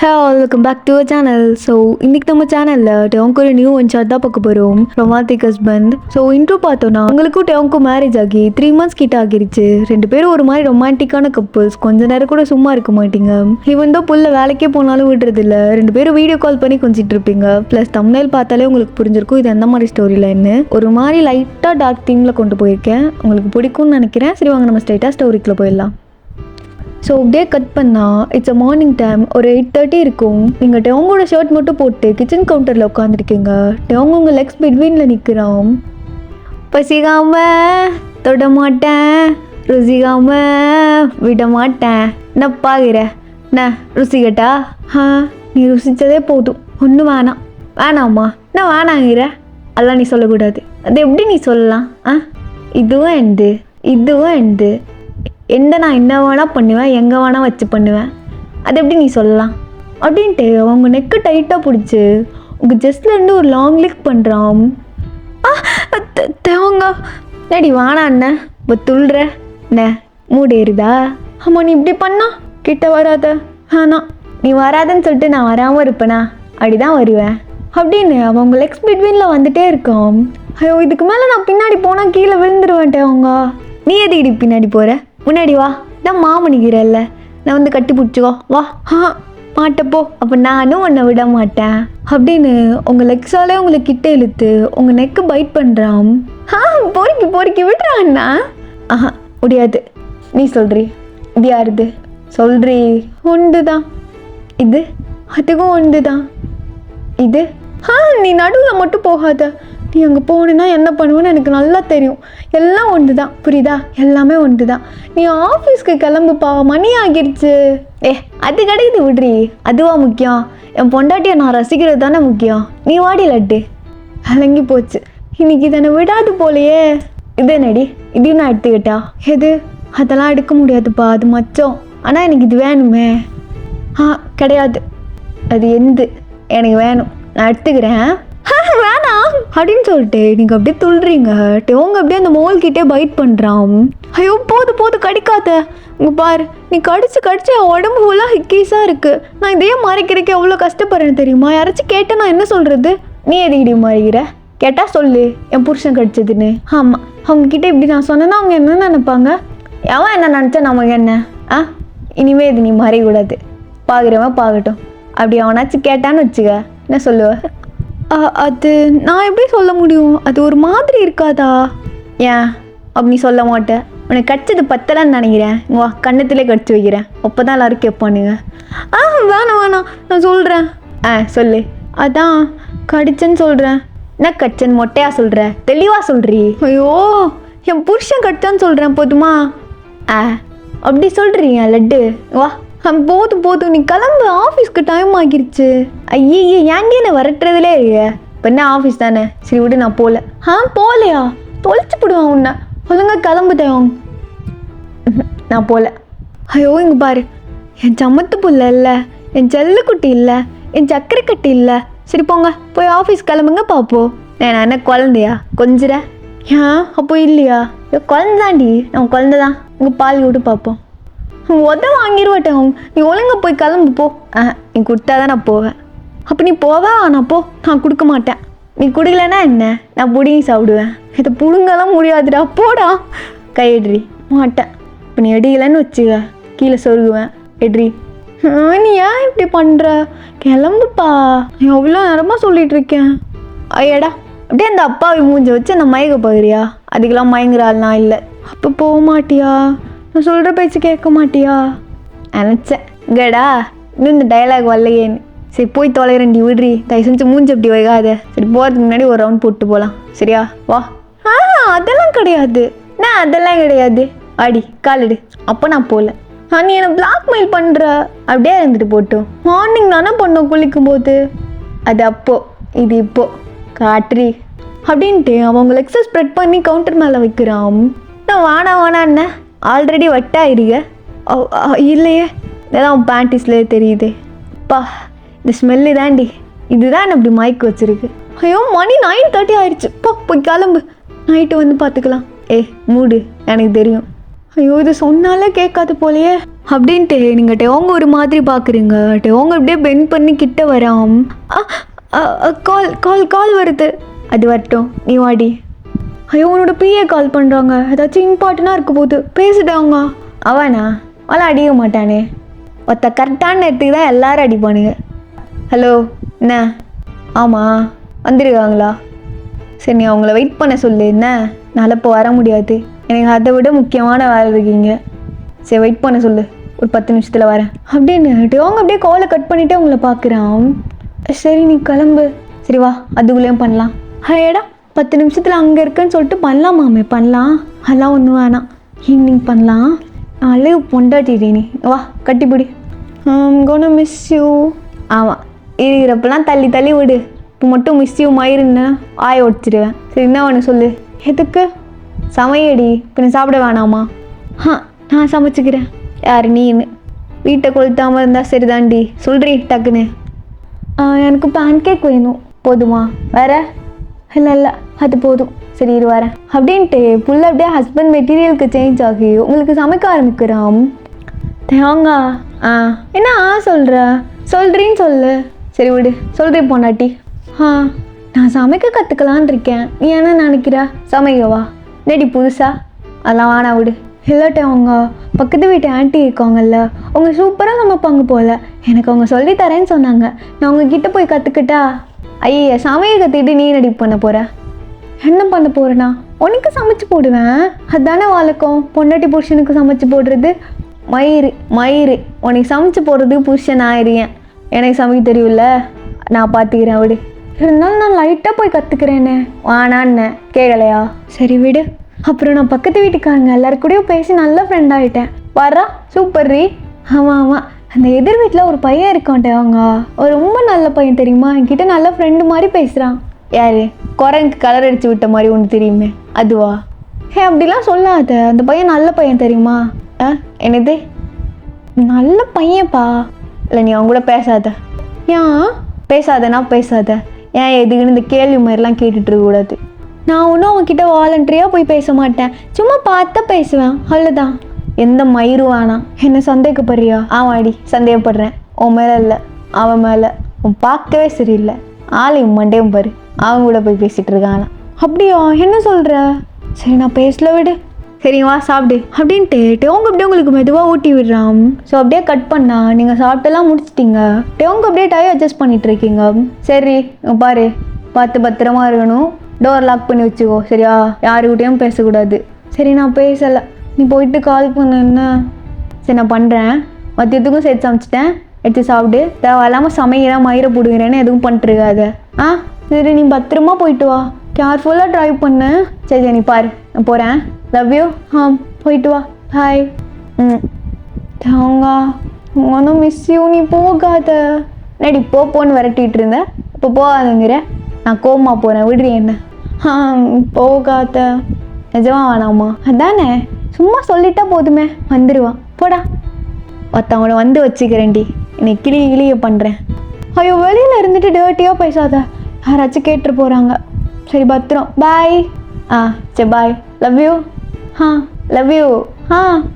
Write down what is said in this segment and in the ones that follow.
Welcome back to channel. So இன்னைக்கு நம்ம சேனலில் டெவங்கு ஒரு நியூ ஒன்ஷாட் தான் பார்க்க போகிறோம், ரொமான்டிக் ஹஸ்பண்ட். ஸோ இன்ட்ரோ பார்த்தோன்னா உங்களுக்கும் டெவங்கும் மேரேஜ் ஆகி 3 months கிட்ட ஆகிருச்சு. 2 பேரும் ஒரு மாதிரி ரொமான்டிக்கான கப்புள்ஸ். கொஞ்ச நேரம் கூட சும்மா இருக்க மாட்டீங்க. ஈவன் தான் புள்ள வேலைக்கே போனாலும் விடுறதில்ல. 2 பேரும் வீடியோ கால் பண்ணி கொஞ்சிட்டு இருப்பீங்க. ப்ளஸ் தம்ப்நெயில் பார்த்தாலே உங்களுக்கு புரிஞ்சிருக்கும் இது எந்த மாதிரி ஸ்டோரி லைன்னு. ஒரு மாதிரி லைட்டாக டார்க் தீமில் கொண்டு போயிருக்கேன். உங்களுக்கு பிடிக்கும்னு நினைக்கிறேன். சரி வாங்க நம்ம ஸ்ட்ரைட்டாக ஸ்டோரிக்குள்ளே போயிடலாம். ஸோ அப்படியே கட் பண்ணால் இட்ஸ் மார்னிங் டைம். ஒரு 8:30 இருக்கும். நீங்கள் டெவங்கோட ஷர்ட் மட்டும் போட்டு கிச்சன் கவுண்டரில் உட்காந்துருக்கீங்க. டெவங்க உங்கள் லெக்ஸ் பிட்வீனில் நிற்கிறான். பசிக்காம தொட மாட்டேன், ருசிக்காம விட மாட்டேன். நான் பாகிற நான் ருசிக்கட்டா? நீ ருசித்ததே போதும், ஒன்றும் வேணாம்மா. நான் வேணாங்கிற அதெல்லாம் நீ சொல்லக்கூடாது. அது எப்படி நீ சொல்லலாம்? இதுவும் எண்டு எந்த நான் என்ன வேணால் பண்ணுவேன், எங்கே வேணால் வச்சு பண்ணுவேன். அது எப்படி நீ சொல்லலாம் அப்படின்ட்டு அவங்க நெக்கு டைட்டாக பிடிச்சி உங்கள் ஜஸ்ட்லேருந்து ஒரு லாங் லிக் பண்ணுறான். தேவங்க நடி வானா அண்ணன் இப்போ துள்ளுற என்ன மூடு ஏறுதா? ஆமாம், நீ இப்படி பண்ணா கிட்ட வராத. ஆனால் நீ வராதுன்னு சொல்லிட்டு நான் வராமல் இருப்பேனா? அப்படிதான் வருவேன் அப்படின்னு அவங்க லெக்ஸ் பிட்வீனில் வந்துட்டே இருக்கான். ஐயோ, இதுக்கு மேலே நான் பின்னாடி போனால் கீழே விழுந்துருவேன்ட்டே. அவங்க நீ எதுக்கிடி பின்னாடி போகிற? முன்னாடி வா, நான் மாமணிக்கிறல்ல, நான் வந்து கட்டி பிடிச்சிக்கோ வா. மாட்டப்போ அப்போ நானும் உன்னை விட மாட்டேன் அப்படின்னு உங்கள் லெக்ஸாலே உங்களை கிட்ட இழுத்து உங்கள் நெக்கு பைட் பண்ணுறான். பொறுக்கி விடுறான்னா முடியாது. நீ சொல்றி இது யாருது சொல்றி? ஒன்று தான் இது, அதுக்கும் ஒன்று தான் இது. நீ நடுவில் மட்டும் போகாத. நீ அங்கே போனேன்னா என்ன பண்ணுவேன்னு எனக்கு நல்லா தெரியும். எல்லாம் ஒன்று தான், புரியுதா? எல்லாமே ஒன்று தான். நீ ஆஃபீஸ்க்கு கிளம்புப்பா, மணி ஆகிடுச்சு. அது கிடைக்குது விட்ரி, அதுவா முக்கியம்? என் பொண்டாட்டியை நான் ரசிக்கிறது தானே முக்கியம். நீ வாடி லட்டு. அலங்கி போச்சு இன்னைக்கு. தானே விடாது போலையே. இது நடி, இதையும் நான் எடுத்துக்கிட்டா? எது? அதெல்லாம் எடுக்க முடியாதுப்பா, அது மச்சம். ஆனால் எனக்கு இது வேணுமே. கிடையாது, அது எந்து எனக்கு வேணும், நான் எடுத்துக்கிறேன். வேணாம் அப்படின்னு சொல்லிட்டு நீங்கள் அப்படியே துள்ளுறீங்க. அவங்க அப்படியே அந்த மோல்கிட்டே பைட் பண்ணுறான். ஐயோ போது கடிக்காத. இங்கே பாரு, நீ கடிச்சு என் உடம்பு ஃபுல்லாக ஹிக்கீஸாக இருக்குது. நான் இதையே மறைக்கிறதுக்கு எவ்வளோ கஷ்டப்படுறேன் தெரியுமா? யாராச்சும் கேட்டால் நான் என்ன சொல்கிறது? நீ எதுக்கிடி மறைக்கிற? கேட்டால் சொல்லு என் புருஷன் கடிச்சதுன்னு. ஆமாம், அவங்கக்கிட்ட இப்படி நான் சொன்னேன்னா அவங்க என்ன நினைப்பாங்க? எவன் என்ன நினச்சா நமக்கு என்ன? இனிமே இது நீ மறையக்கூடாது. பார்க்குறவன் பார்க்கட்டும். அப்படி அவனாச்சும் கேட்டான்னு வச்சுக்க, என்ன சொல்லுவ? அது நான் எப்படி சொல்ல முடியும்? அது ஒரு மாதிரி இருக்காதா? ஏன் அப்படி சொல்ல மாட்டேன்? உனக்கு கடிச்சது பத்தலன்னு நினைக்கிறேன். வா, கண்ணத்திலே கடிச்சு வைக்கிறேன். அப்போ தான் எல்லோரும் கேட்பானுங்க. வேணாம் நான் சொல்கிறேன். சொல்லு. அதான் கடிச்சேன்னு சொல்கிறேன். என்ன கடிச்சேன்னு மொட்டையாக சொல்கிற? தெளிவாக சொல்கிறீ? ஐயோ, என் புருஷன் கடிச்சான்னு சொல்கிறேன், போதுமா? அப்படி சொல்கிறீங்க லட்டு. வா போதும் நீ கிளம்பு, ஆஃபீஸ்க்கு டைம் ஆகிருச்சு. ஐயே ஏன்டி என்ன வரட்டுறதுலே இருக்க? இப்போ என்ன ஆஃபீஸ் தானே? சரி விடு, நான் போகல. போகலையா? தொலைச்சி போடுவான் உன்னை. ஒழுங்கா கிளம்புதேன். நான் போகல. ஐயோ இங்கே பாரு, என் சமத்து புள்ள இல்லை, என் செல்லக்குட்டி இல்லை, என் சக்கரை கட்டி இல்லை. சரி போங்க, போய் ஆஃபீஸ் கிளம்புங்க பார்ப்போம். நான் என்ன குழந்தையா கொஞ்சிற? அப்போ இல்லையா? குழந்தாண்டி, நான் குழந்தை தான். உங்கள் பால் விட்டு பார்ப்போம். வாங்கிடுவேன். நீ ஒழுங்கா போய் கிளம்பு போ. நீ கொடுத்தா தான் நான் போவேன். அப்போ நீ போவா? நான் போ, நான் கொடுக்க மாட்டேன். நீ குடிக்கலன்னா என்ன? நான் புடிங்கி சாப்பிடுவேன். இதை புடுங்கலாம் முடியாதுடா, போடா. கையெட்ரி. மாட்டேன். இப்போ நீ எடுக்கலன்னு வச்சுக்க, கீழே சொருகுவேன். எட்ரி. நீ ஏன் இப்படி பண்ணுற? கிளம்புப்பா. நீ எவ்வளோ நேரமாக சொல்லிட்டு இருக்கேன். ஐயடா, அப்படியே அந்த அப்பாவை மூஞ்ச வச்சு நான் மயக்க போகிறியா? அதுக்கெல்லாம் மயங்குற ஆள்லாம் இல்லை. அப்போ போக மாட்டியா? நான் சொல்கிற பேச்சு கேட்க மாட்டியா? நினச்சேன் கேடா, இன்னும் இந்த டைலாக் வரலையேன்னு. சரி போய் தொலைறேன்டி, விடுறி. தயவு செஞ்சு மூஞ்சி அப்படி வைக்காத. சரி போகிறதுக்கு முன்னாடி ஒரு ரவுண்ட் போட்டு போகலாம், சரியா? வா. அதெல்லாம் கிடையாது. அதெல்லாம் கிடையாது. அடி காலிடு. அப்போ நான் போகல. நீ என்னை பிளாக்மெயில் பண்ணுற. அப்படியே இருந்துட்டு போட்டோம். மார்னிங் தானே பண்ணோம் குளிக்கும் போது. அது அப்போ, இது இப்போ காட்ரி அப்படின்ட்டு அவங்க லெக்ஸை ஸ்ப்ரெட் பண்ணி கவுண்டர் மேலே வைக்கிறான். நான் வானா என்ன ஆல்ரெடி வட்டா இருக்க? இல்லையே, இதெல்லாம் பேண்டிஸ்லேயே தெரியுது. அப்பா, இந்த ஸ்மெல்லு தாண்டி, இதுதான் அப்படி மயக்க வச்சிருக்கு. ஐயோ மணி 9:30 ஆயிடுச்சு. போய் கிளம்பு, நைட்டு வந்து பார்த்துக்கலாம். மூடு, எனக்கு தெரியும். ஐயோ இது சொன்னாலே கேட்காது போலையே. அப்படின்ட்டு நீங்கள் டெவோங்க ஒரு மாதிரி பார்க்குறீங்க. டெவோங்க அப்படியே பெண்ட் பண்ணி கிட்ட வராம். கால் கால் கால் வருது. அது வரட்டும், நீ வாடி. ஐயோ உன்னோட பிஏ கால் பண்ணுறாங்க, ஏதாச்சும் இம்பார்ட்டண்ட்டாக இருக்க போது, பேசிட்டாங்க. அவனா அவளை அடிக்க மாட்டானே, ஒருத்த கரெக்டான நேரத்துக்கு தான் எல்லாரும் அடிப்பானுங்க. ஹலோ என்ன? ஆமாம் வந்துருக்காங்களா? சரி நீ அவங்கள வெயிட் பண்ண சொல்லு. என்ன நான் இப்போ வர முடியாது, எனக்கு அதை விட முக்கியமான வேலை இருக்கீங்க. சரி வெயிட் பண்ண சொல்லு, ஒரு 10 நிமிஷத்தில் வரேன் அப்படின்னுட்டு அவங்க அப்படியே காலை கட் பண்ணிவிட்டு அவங்கள பார்க்குறான். சரி நீ கிளம்பு. சரி வா அதுக்குள்ளேயும் பண்ணலாம். ஏடா 10 நிமிஷத்தில் அங்கே இருக்குன்னு சொல்லிட்டு பண்ணலாமாமே? பண்ணலாம், அதெல்லாம் ஒன்றும் வேணாம், ஈவினிங் பண்ணலாம். அழகு பொண்டாட்டிட்டே நீ வா கட்டிப்பிடி. கோன மிஸ் யூ. ஆமாம் இருக்கிறப்பெல்லாம் தள்ளி தள்ளி விடு, இப்போ மட்டும் மிஸ் யூ மயிருன்னு ஆய ஒடிச்சிடுவேன். சரி என்ன வேணும் சொல்லு. எதுக்கு? சமையடி, இப்போ சாப்பிட வேணாமா? நான் சமைச்சிக்கிறேன். யார் நீன்னு? வீட்டை கொளுத்தாமல் இருந்தால் சரிதாண்டி. சொல்கிறீ டக்குன்னு. எனக்கு பேன் கேக் வேணும். போதுமா? வேற? இல்லை அது போதும். சரி இரு வரேன் அப்படின்ட்டு புள்ள அப்படியே ஹஸ்பண்ட் மெட்டீரியலுக்கு சேஞ்ச் ஆகி உங்களுக்கு சமைக்க ஆரம்பிக்கிறான். தேங்கா என்ன சொல்கிறேன்னு சொல்லு. சரி விடு, சொல்கிறேன் பொண்டாட்டி. நான் சமைக்க கற்றுக்கலான் இருக்கேன், நீ என்ன நினைக்கிற? சமைக்கவா? நெடி புதுசா? அதெல்லாம் வேணா விடு. இல்லாட்ட அவங்க பக்கத்து வீட்டு ஆண்டி இருக்காங்கல்ல, அவங்க சூப்பராக சமைப்பாங்க போல், எனக்கு அவங்க சொல்லித்தரேன்னு சொன்னாங்க. நான் உங்ககிட்ட போய் கற்றுக்கிட்டா? ஐயா சமையல் கற்றுக்கிட்டு நீ நடி பண்ண போகிற? என்ன பண்ண போகிறேன்னா உனக்கு சமைச்சு போடுவேன், அதுதானே வழக்கம். பொண்டாட்டி புருஷனுக்கு சமைச்சு போடுறது மயிறு உனக்கு சமைச்சு போடுறது புருஷன் ஆயிடுறேன். எனக்கு சமைக்க தெரியும்ல, நான் பார்த்துக்கிறேன் விடு. இருந்தாலும் நான் லைட்டாக போய் கற்றுக்கிறேன்னு வானான்னு கேட்கலையா? சரி விடு. அப்புறம் நான் பக்கத்து வீட்டுக்காரங்க எல்லாருக்கூடையும் பேசி நல்ல ஃப்ரெண்ட் ஆகிட்டேன். வரா சூப்பர் ரீ. ஆமாம் அந்த எதிர் வீட்டில் ஒரு பையன் இருக்கான்ட்டே, அவங்க ஒரு ரொம்ப நல்ல பையன் தெரியுமா, என்கிட்ட நல்ல ஃப்ரெண்டு மாதிரி பேசுகிறான். யார்? குரங்குக்கு கலர் அடித்து விட்ட மாதிரி ஒன்று தெரியுமே, அதுவா? அப்படிலாம் சொல்லாத, அந்த பையன் நல்ல பையன் தெரியுமா? என்னது நல்ல பையன்ப்பா? இல்லை நீ அவங்க கூட பேசாத. ஏன் பேசாதனா பேசாத. ஏன் எதுக்குன்னு இந்த கேள்வி மாதிரிலாம் கேட்டுட்டு இருக்கக்கூடாது. நான் ஒன்றும் அவங்கக்கிட்ட வாலண்டரியாக போய் பேச மாட்டேன், சும்மா பார்த்தா பேசுவேன், அவ்வளோதான். எந்த மயிரும் வேணாம். என்ன சந்தேகப்படுறியா? ஆமாடி சந்தேகப்படுறேன். உன் மேலே இல்லை அவன் மேலே. உன் பார்க்கவே சரியில்லை, ஆளையும் மண்டையும் பாரு. அவன் கூட போய் பேசிகிட்டு இருக்கானா? அப்படியா? என்ன சொல்கிற? சரி நான் பேசல விடு. சரிவா சாப்பிடு அப்படின்ட்டு டேவங்க அப்படியே உங்களுக்கு மெதுவாக ஊட்டி விடுறான். ஸோ அப்படியே கட் பண்ணா நீங்கள் சாப்பிட்டெல்லாம் முடிச்சிட்டிங்க. டேவங்க அப்படியே டை அட்ஜஸ்ட் பண்ணிட்டு இருக்கீங்க. சரி பாரு, பார்த்து பத்திரமா இருக்கணும், டோர் லாக் பண்ணி வச்சுக்கோ சரியா? யாருக்கிட்டையும் பேசக்கூடாது. சரி நான் பேசலை, நீ போயிட்டு கால் பண்ண. என்ன? சரி நான் பண்ணுறேன். மத்தியத்துக்கும் சேர்த்து சமைச்சிட்டேன், எடுத்து சாப்பிடு. தேவையில்லாமல் சமைக்கிறேன் மயிரை போடுகிறேன்னு எதுவும் பண்ணிட்டுருக்காத. சரி நீ பத்திரமா போயிட்டு வா, கேர்ஃபுல்லாக ட்ரைவ் பண்ணு. சரி நீ பாரு, நான் போகிறேன். Love you. போயிட்டு வா, ஹாய். தேங்கா ஒன்றும் மிஸ் யூ. நீ போகாத. நடி போன்னு விரட்டிகிட்டு இருந்தேன், இப்போ போகாதுங்கிற. நான் கோமா போகிறேன், விடுறி என்ன? போகாத. நிஜமா வேணாமா? அதானே சும்மா சொல்லிட்டா போதுமே, வந்துடுவான். போடா. ஒருத்தவங்கள வந்து வச்சுக்கிறேன்டி, என்னை கிளிய பண்ணுறேன். ஐயோ வெளியில் இருந்துட்டு டேர்ட்டியாக பேசாத, யாராச்சும் கேட்டு போகிறாங்க. சரி பத்திரம், பாய். சரி bye, love you. Love you.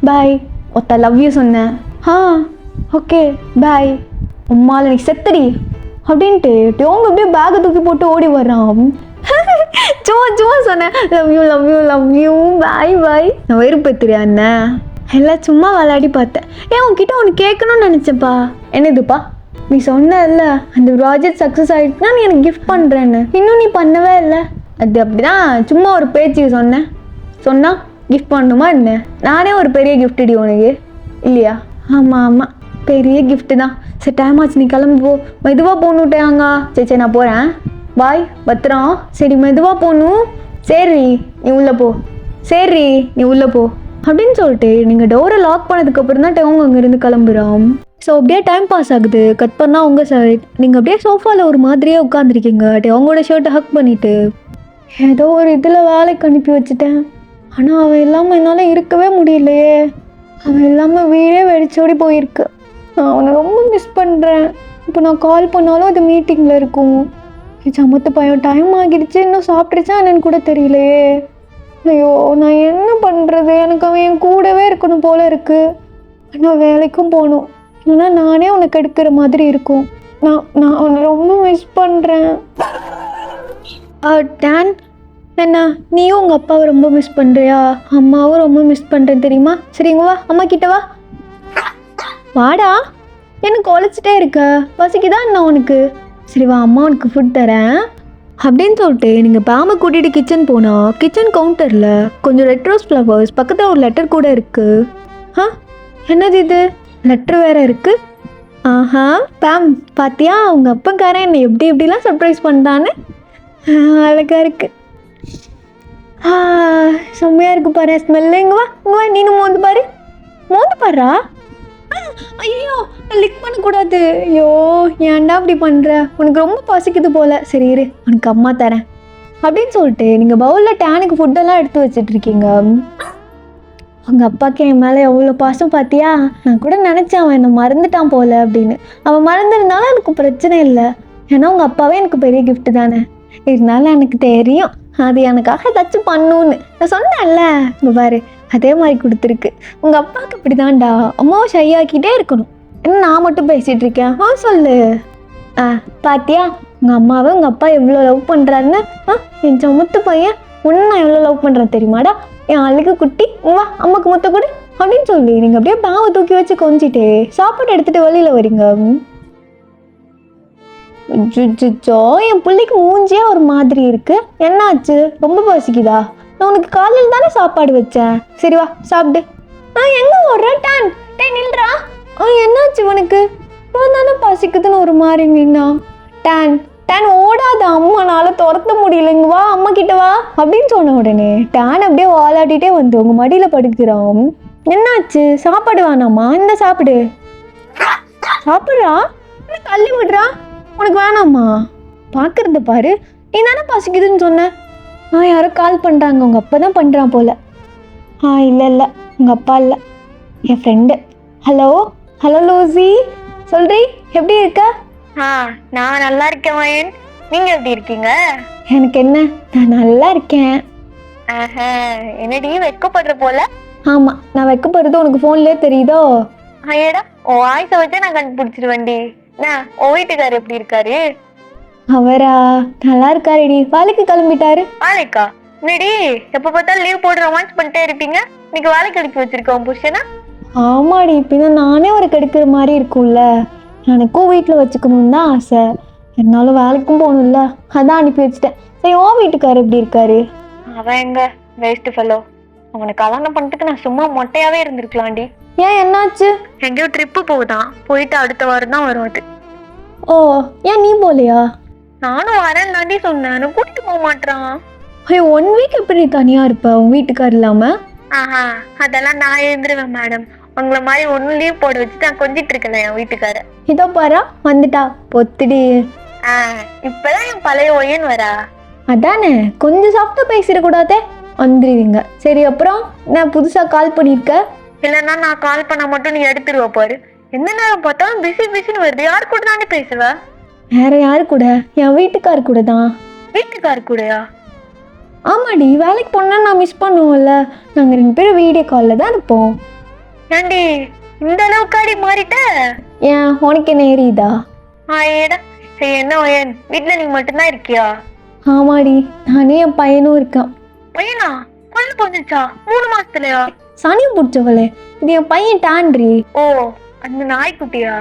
Bye. ஒருத்த லவ் யூ சொன்னேன். Okay bye. உம்மால நீ செத்தடி அப்படின்ட்டு டோங்க அப்படியே பேக்கை தூக்கி போட்டு ஓடி வர்றான். சும்மா சொன்னேன், லவ் யூ பாய் பாய். நான் வெறுப்பேத்துறியா என்ன? எல்லாம் சும்மா விளையாடி பார்த்தேன். உன்கிட்ட ஒன்று கேட்கணும்னு நினச்சப்பா. என்னதுப்பா? நீ சொன்னல அந்த ப்ராஜெக்ட் சக்ஸஸ் ஆகிடுச்சுன்னா நீ எனக்கு கிஃப்ட் பண்ணுறேன்னு, இன்னும் நீ பண்ணவே இல்லை. அது அப்படிதான் சும்மா ஒரு பேச்சு சொன்னால் கிஃப்ட் பண்ணணுமா என்ன? நானே ஒரு பெரிய கிஃப்ட் அடி உனக்கு இல்லையா? ஆமாம் பெரிய கிஃப்ட்டு தான். சரி டைம் ஆச்சு, நீ கிளம்பி போ. மெதுவாக போகணுட்டாங்க. சரி நான் போகிறேன், பாய் பத்திரம். சரி மெதுவாக போகணும். சரி நீ உள்ளே போ. சரி நீ உள்ளே போ அப்படின்னு சொல்லிட்டு நீங்கள் டோரை லாக் பண்ணதுக்கப்புறம் தான் டேவங்க அங்கேருந்து கிளம்புறோம். ஸோ அப்படியே டைம் பாஸ் ஆகுது. கட் பண்ணால் உங்கள் சைட் நீங்கள் அப்படியே சோஃபாவில் ஒரு மாதிரியே உட்காந்துருக்கீங்க. அவங்களோட ஷர்ட்டை ஹக் பண்ணிவிட்டு ஏதோ ஒரு இதில் வேலைக்கு அனுப்பி வச்சுட்டேன், ஆனால் அவன் இல்லாமல் என்னால் இருக்கவே முடியலையே. அவன் இல்லாமல் வீடே வெடிச்சோடி போயிருக்கு. நான் அவனை ரொம்ப மிஸ் பண்ணுறேன். இப்போ நான் கால் பண்ணாலும் அது மீட்டிங்கில் இருக்கும். சமத்து பையன் டைம் ஆகிடுச்சு, இன்னும் சாப்பிட்டுருச்சா என்னன்னு கூட தெரியலையே. ஐயோ நான் என்ன பண்ணுறது? எனக்கு அவன் என் கூடவே இருக்கணும் போல இருக்குது. நான் வேலைக்கும் போகணும், இல்லைன்னா நானே உனக்கு எடுக்கிற மாதிரி இருக்கும். நான் உன்னை ரொம்ப மிஸ் பண்ணுறேன். டான், என்ன நீயும் உங்கள் அப்பாவை ரொம்ப மிஸ் பண்ணுறியா? அம்மாவும் ரொம்ப மிஸ் பண்ணுறேன் தெரியுமா? சரிங்க வா, அம்மா கிட்ட வா. வாடா, எனக்கு குலைச்சிட்டே இருக்க, பசிக்குதா என்ன உனக்கு? சரி வா, அம்மா உனக்கு ஃபுட் தரேன் அப்படின்னு சொல்லிட்டு நீங்கள் பாம்பை கூட்டிகிட்டு கிச்சன் போனால் கிச்சன் கவுண்டரில் கொஞ்சம் ரெட் ரோஸ் ஃப்ளவர்ஸ், பக்கத்தில் ஒரு லெட்டர் கூட இருக்குது. என்னது இது? லெட்டர் வேறு இருக்குது. ஆஹா பாம், பாத்தியா அவங்க அப்பக்காரன் என்னை எப்படிலாம் சர்ப்ரைஸ் பண்ணுறான்னு? அழகாக இருக்குது. செம்மையாக இருக்கு பாரு ஸ்மெல்லு. இங்கே வா நீனும் மோந்து பாருறா. ஐயோ லிக் பண்ணக்கூடாது. ஐயோ ஏன்டா அப்படி பண்ணுற? உனக்கு ரொம்ப பசிக்குது போல். சரி இரு, உனக்கு அம்மா தரேன் அப்படின்னு சொல்லிட்டு நீங்கள் பவுலில் டேனுக்கு ஃபுட்டெல்லாம் எடுத்து வச்சிட்ருக்கீங்க. உங்கள் அப்பாவுக்கு என் மேலே எவ்வளோ பாசம் பார்த்தியா? நான் கூட நினச்சேன் அவன் என்னை மறந்துட்டான் போல் அப்படின்னு. அவன் மறந்துருந்தாலும் எனக்கு பிரச்சனை இல்லை, ஏன்னா உங்கள் அப்பாவே எனக்கு பெரிய கிஃப்ட்டு தானே. இருந்தாலும் எனக்கு தெரியும் அது எனக்காக ஏதாச்சும் பண்ணுன்னு. நான் சொன்னேன்ல, இங்கே பாரு அதே மாதிரி கொடுத்துருக்கு. உங்கள் அப்பாவுக்கு இப்படி தான்டா, அம்மாவை ஷையாக்கிட்டே இருக்கணும். என்ன நான் மட்டும் பேசிகிட்டு இருக்கேன்? சொல்லு. பாத்தியா உங்கள் அம்மாவை உங்கள் அப்பா எவ்வளோ லவ் பண்ணுறாருன்னு? என் சமுத்து பையன் உன்னை நான் எவ்வளோ லவ் பண்ணுறேன் தெரியுமாடா? என் அழுகு குட்டி, வா அம்மாக்கு முத்த கொடு அப்படின்னு சொல்லி நீங்கள் அப்படியே பாவை தூக்கி வச்சு கொஞ்சிட்டு சாப்பாடு எடுத்துகிட்டு வெளியில் வரீங்க. ஜோ, என் பிள்ளைக்கு மூஞ்சியே ஒரு மாதிரி இருக்கு. என்னாச்சு? ரொம்ப பசிக்குதா? நான் உனக்கு காலையில் தானே சாப்பாடு வச்சேன். சரி வா சாப்பிடு. எங்கே ஓடுறேன்? டான் நில்றா. என்னாச்சு உனக்கு? இவன் தானே பசிக்குதுன்னு ஒரு மாதிரி நின்னா. டான் ஓடாத, அம்மானால துரத்த முடியலைங்க, வா அம்மா கிட்ட வா அப்படின்னு சொன்ன உடனே டான் அப்படியே வாலாட்டிகிட்டே வந்து உங்கள் மடியில் படுக்கிறான். என்னாச்சு? சாப்பாடு வேணாமா? இந்த சாப்பிட்றா, தள்ளி விடுறா. உனக்கு வேணாமா? பார்க்கறத பாரு, நீ தானே பசிக்குதுன்னு சொன்ன. யாரோ கால் பண்ணுறாங்க, உங்கள் அப்பா தான் பண்ணுறான் போல். இல்லை உங்கள் அப்பா இல்லை, என் ஃப்ரெண்டு. ஹலோ லூசி, சொல்றி எப்படி இருக்க? நான் நல்லா இருக்கேன் வயன், நீங்க எப்படி இருக்கீங்க? எனக்கு என்ன, நான் நல்லா இருக்கேன். என்னடி வெக்கப்படுற போல? ஆமா, நான் வெக்கப்படுறது உனக்கு போன்லயே தெரியுதோ? ஐயடா, உன் வாய்ஸ வச்சு நான் கண்டுபிடிச்சிருவேன்டி. உன் வீட்டுக்காரர் எப்படி இருக்காரு? அவரா நல்லா இருக்காருடி, வேலைக்கு கிளம்பிட்டாரு. வேலைக்கா? என்னடி எப்ப பார்த்தாலும் லீவ் போட்டு ரொமான்ஸ் பண்ணிட்டே இருப்பீங்க, இன்னைக்கு வேலைக்கு அனுப்பி வச்சிருக்கோம் புருஷனா? ஆமாடி, பின்ன நானே ஒரு கெடுக்கிற மாதிரி இருக்கும்ல, எனக்கும் வீட்டில் வச்சுக்கணும்னு தான் ஆசை, என்னாலும் வேலைக்கும் போகணும்ல, அதான் அனுப்பி வச்சுட்டேன். சரி, உன் வீட்டுக்காரர் எப்படி இருக்காரு? அவன் எங்க வேஸ்ட் ஃபெல்லோ, அவனுக்கு கல்யாணம் பண்ணிட்டுக்கு நான் சும்மா மொட்டையாவே இருந்திருக்கலாம்டி. ஏன், என்னாச்சு? எங்கேயோ ட்ரிப்பு போகுதான், போயிட்டு அடுத்த வாரம் தான் வரும் அது. ஓ, ஏன் நீ போலையா? நானும் வரேன் தாண்டி சொன்னேன், கூட்டிட்டு போக மாட்டான். ஐயோ, 1 வீக் எப்படி தனியா இருப்ப உன் வீட்டுக்கார் இல்லாம? அதெல்லாம் நான் எழுந்துருவேன் மேடம், உங்களை மாதிரி ஒன்னும் லீவ் போட வச்சு நான் கொஞ்சிட்டு இருக்கல என் வீட்டுக்கார. இதோ பாரா வந்துட்டா பொத்துடி. இப்பதான் என் பழைய ஒய்யன் வரா. அதானே, கொஞ்சம் சாப்பிட்டா பேசிடக்கூடாதே, வந்துடுவீங்க. சரி, அப்புறம் நான் புதுசா கால் பண்ணிருக்க? இல்லைன்னா நான் கால் பண்ண மட்டும் நீ எடுத்துருவ பாரு, எந்த நேரம் பார்த்தாலும் பிஸின்னு வருது. யாரு கூட தானே பேசுவ? வேற யாரு கூட? என் வீட்டுக்கார் கூட தான். வீட்டுக்கார் கூடயா? ஆமாடி, வேலைக்கு போனா நான் மிஸ் பண்ணுவோம்ல, நாங்க 2 பேரும் வீடியோ கால்ல தான் இருப்போம். ஏண்டி இந்த அளவுக்காடி மாறிட்ட? ஏன், உனக்கு என்ன ஏறிதா? ஏடா, சரி என்ன ஒயன், வீட்டுல நீ மட்டும்தான் இருக்கியா? ஆமாடி, நானே என் பையனும் இருக்கான். பையனா? கொண்டு போந்துச்சா 3 மாசத்துலயா? சனியும் பிடிச்சவளே, இது என் பையன் டான்ரி. ஓ, அந்த நாய்க்குட்டியா?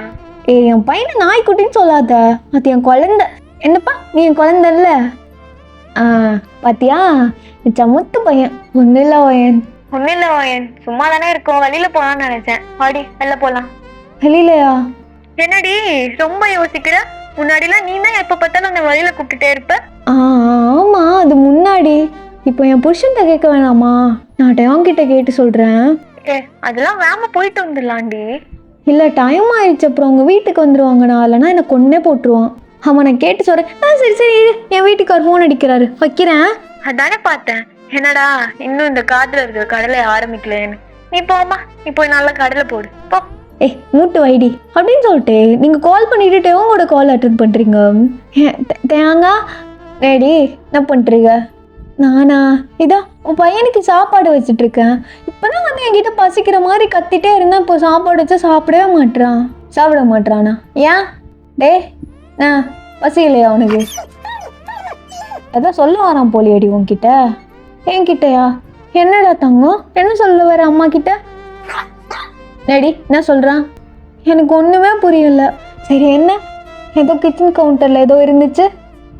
என் பையனை நாய்க்குட்டின்னு சொல்லாத, அது என் குழந்தை. என்னப்பா நீ என் குழந்தை இல்ல? பாத்தியா, சமுத்து பையன். ஒன்னும் இல்ல ஒயன், சும்மா தானே இருக்கோம், வெளியில போலான்னு நினைச்சேன். வாடி வெளில போலாம். வெளியிலயா? என்னடி ரொம்ப யோசிக்கிற? முன்னாடிலாம் நீ தான் எப்ப பார்த்தாலும் அந்த வழியில கூப்பிட்டுட்டே இருப்ப. ஆமா, அது முன்னாடி. இப்போ என் புருஷன்கிட்ட கேட்க வேணாமா? நான் டேவங்கிட்ட கேட்டு சொல்றேன். அதெல்லாம் வேம போயிட்டு வந்துடலாண்டி. இல்ல, டைம் ஆயிடுச்சு, அப்புறம் உங்க வீட்டுக்கு வந்துருவாங்க, நான் இல்லைன்னா என்னை கொன்னே போட்டுருவான். ஆமாம், நான் கேட்டு சொல்கிறேன். சரி, என் வீட்டுக்கார் ஃபோன் அடிக்கிறாரு, வைக்கிறேன். அதானே பார்த்தேன், என்னடா இன்னும் இந்த காட்டுல இருக்கிற கடலை ஆரம்பிக்கலன்னு. நீ போமா, நீ போய் நல்லா கடலை போடு போ. மூட்டு வைடி அப்படின்னு சொல்லிட்டு நீங்கள் கால் பண்ணிட்டு உங்களோட கால் அட்டன் பண்ணுறீங்க. தேங்காய் ரெடி என்ன பண்ணுறீங்க? நானா? இதோ உன் பையனுக்கு சாப்பாடு வச்சுட்டு இருக்கேன். இப்பதான் வந்து என்கிட்ட பசிக்கிற மாதிரி கத்திட்டே இருந்தா இப்போ சாப்பாடு வச்சா சாப்பிடவே மாட்றான். சாப்பிட மாட்றானா? ஏன் டே பசி இல்லையா உனக்கு? அதான் சொல்ல வரான் போலியடி உன்கிட்ட. என்கிட்டயா? என்னடா தங்கம், என்ன சொல்ல வர அம்மா கிட்ட? டேடி என்ன சொல்றான்? எனக்கு ஒண்ணுமே புரியல. சரி என்ன? ஏதோ கிச்சன் கவுண்டர்ல ஏதோ இருந்துச்சு.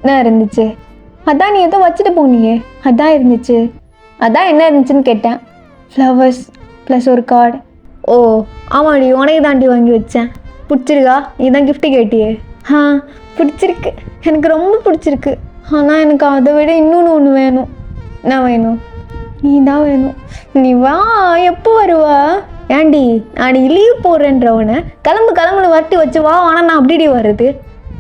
என்ன இருந்துச்சு? அதான் நீ ஏதோ வச்சுட்டு போனியே, அதான் இருந்துச்சு. அதான் என்ன இருந்துச்சுன்னு கேட்டேன். ஃப்ளவர்ஸ் ப்ளஸ் ஒரு கார்டு. ஓ ஆமாடி, உனக்கு தாண்டி வாங்கி வச்சேன். பிடிச்சிருக்கா? நீ தான் கிஃப்ட்டு கேட்டியே. பிடிச்சிருக்கு, எனக்கு ரொம்ப பிடிச்சிருக்கு. ஆனால் எனக்கு அதை விட இன்னொன்று ஒன்று வேணும். என்ன வேணும்? நீ தான் வேணும். நீ வா, எப்போ வருவா? ஏண்டி நான் லீவ் போடுறேன்றவனை கிளம்புன்னு வரட்டி வச்சு வா. ஆனால் நான் அப்படி வர்றது,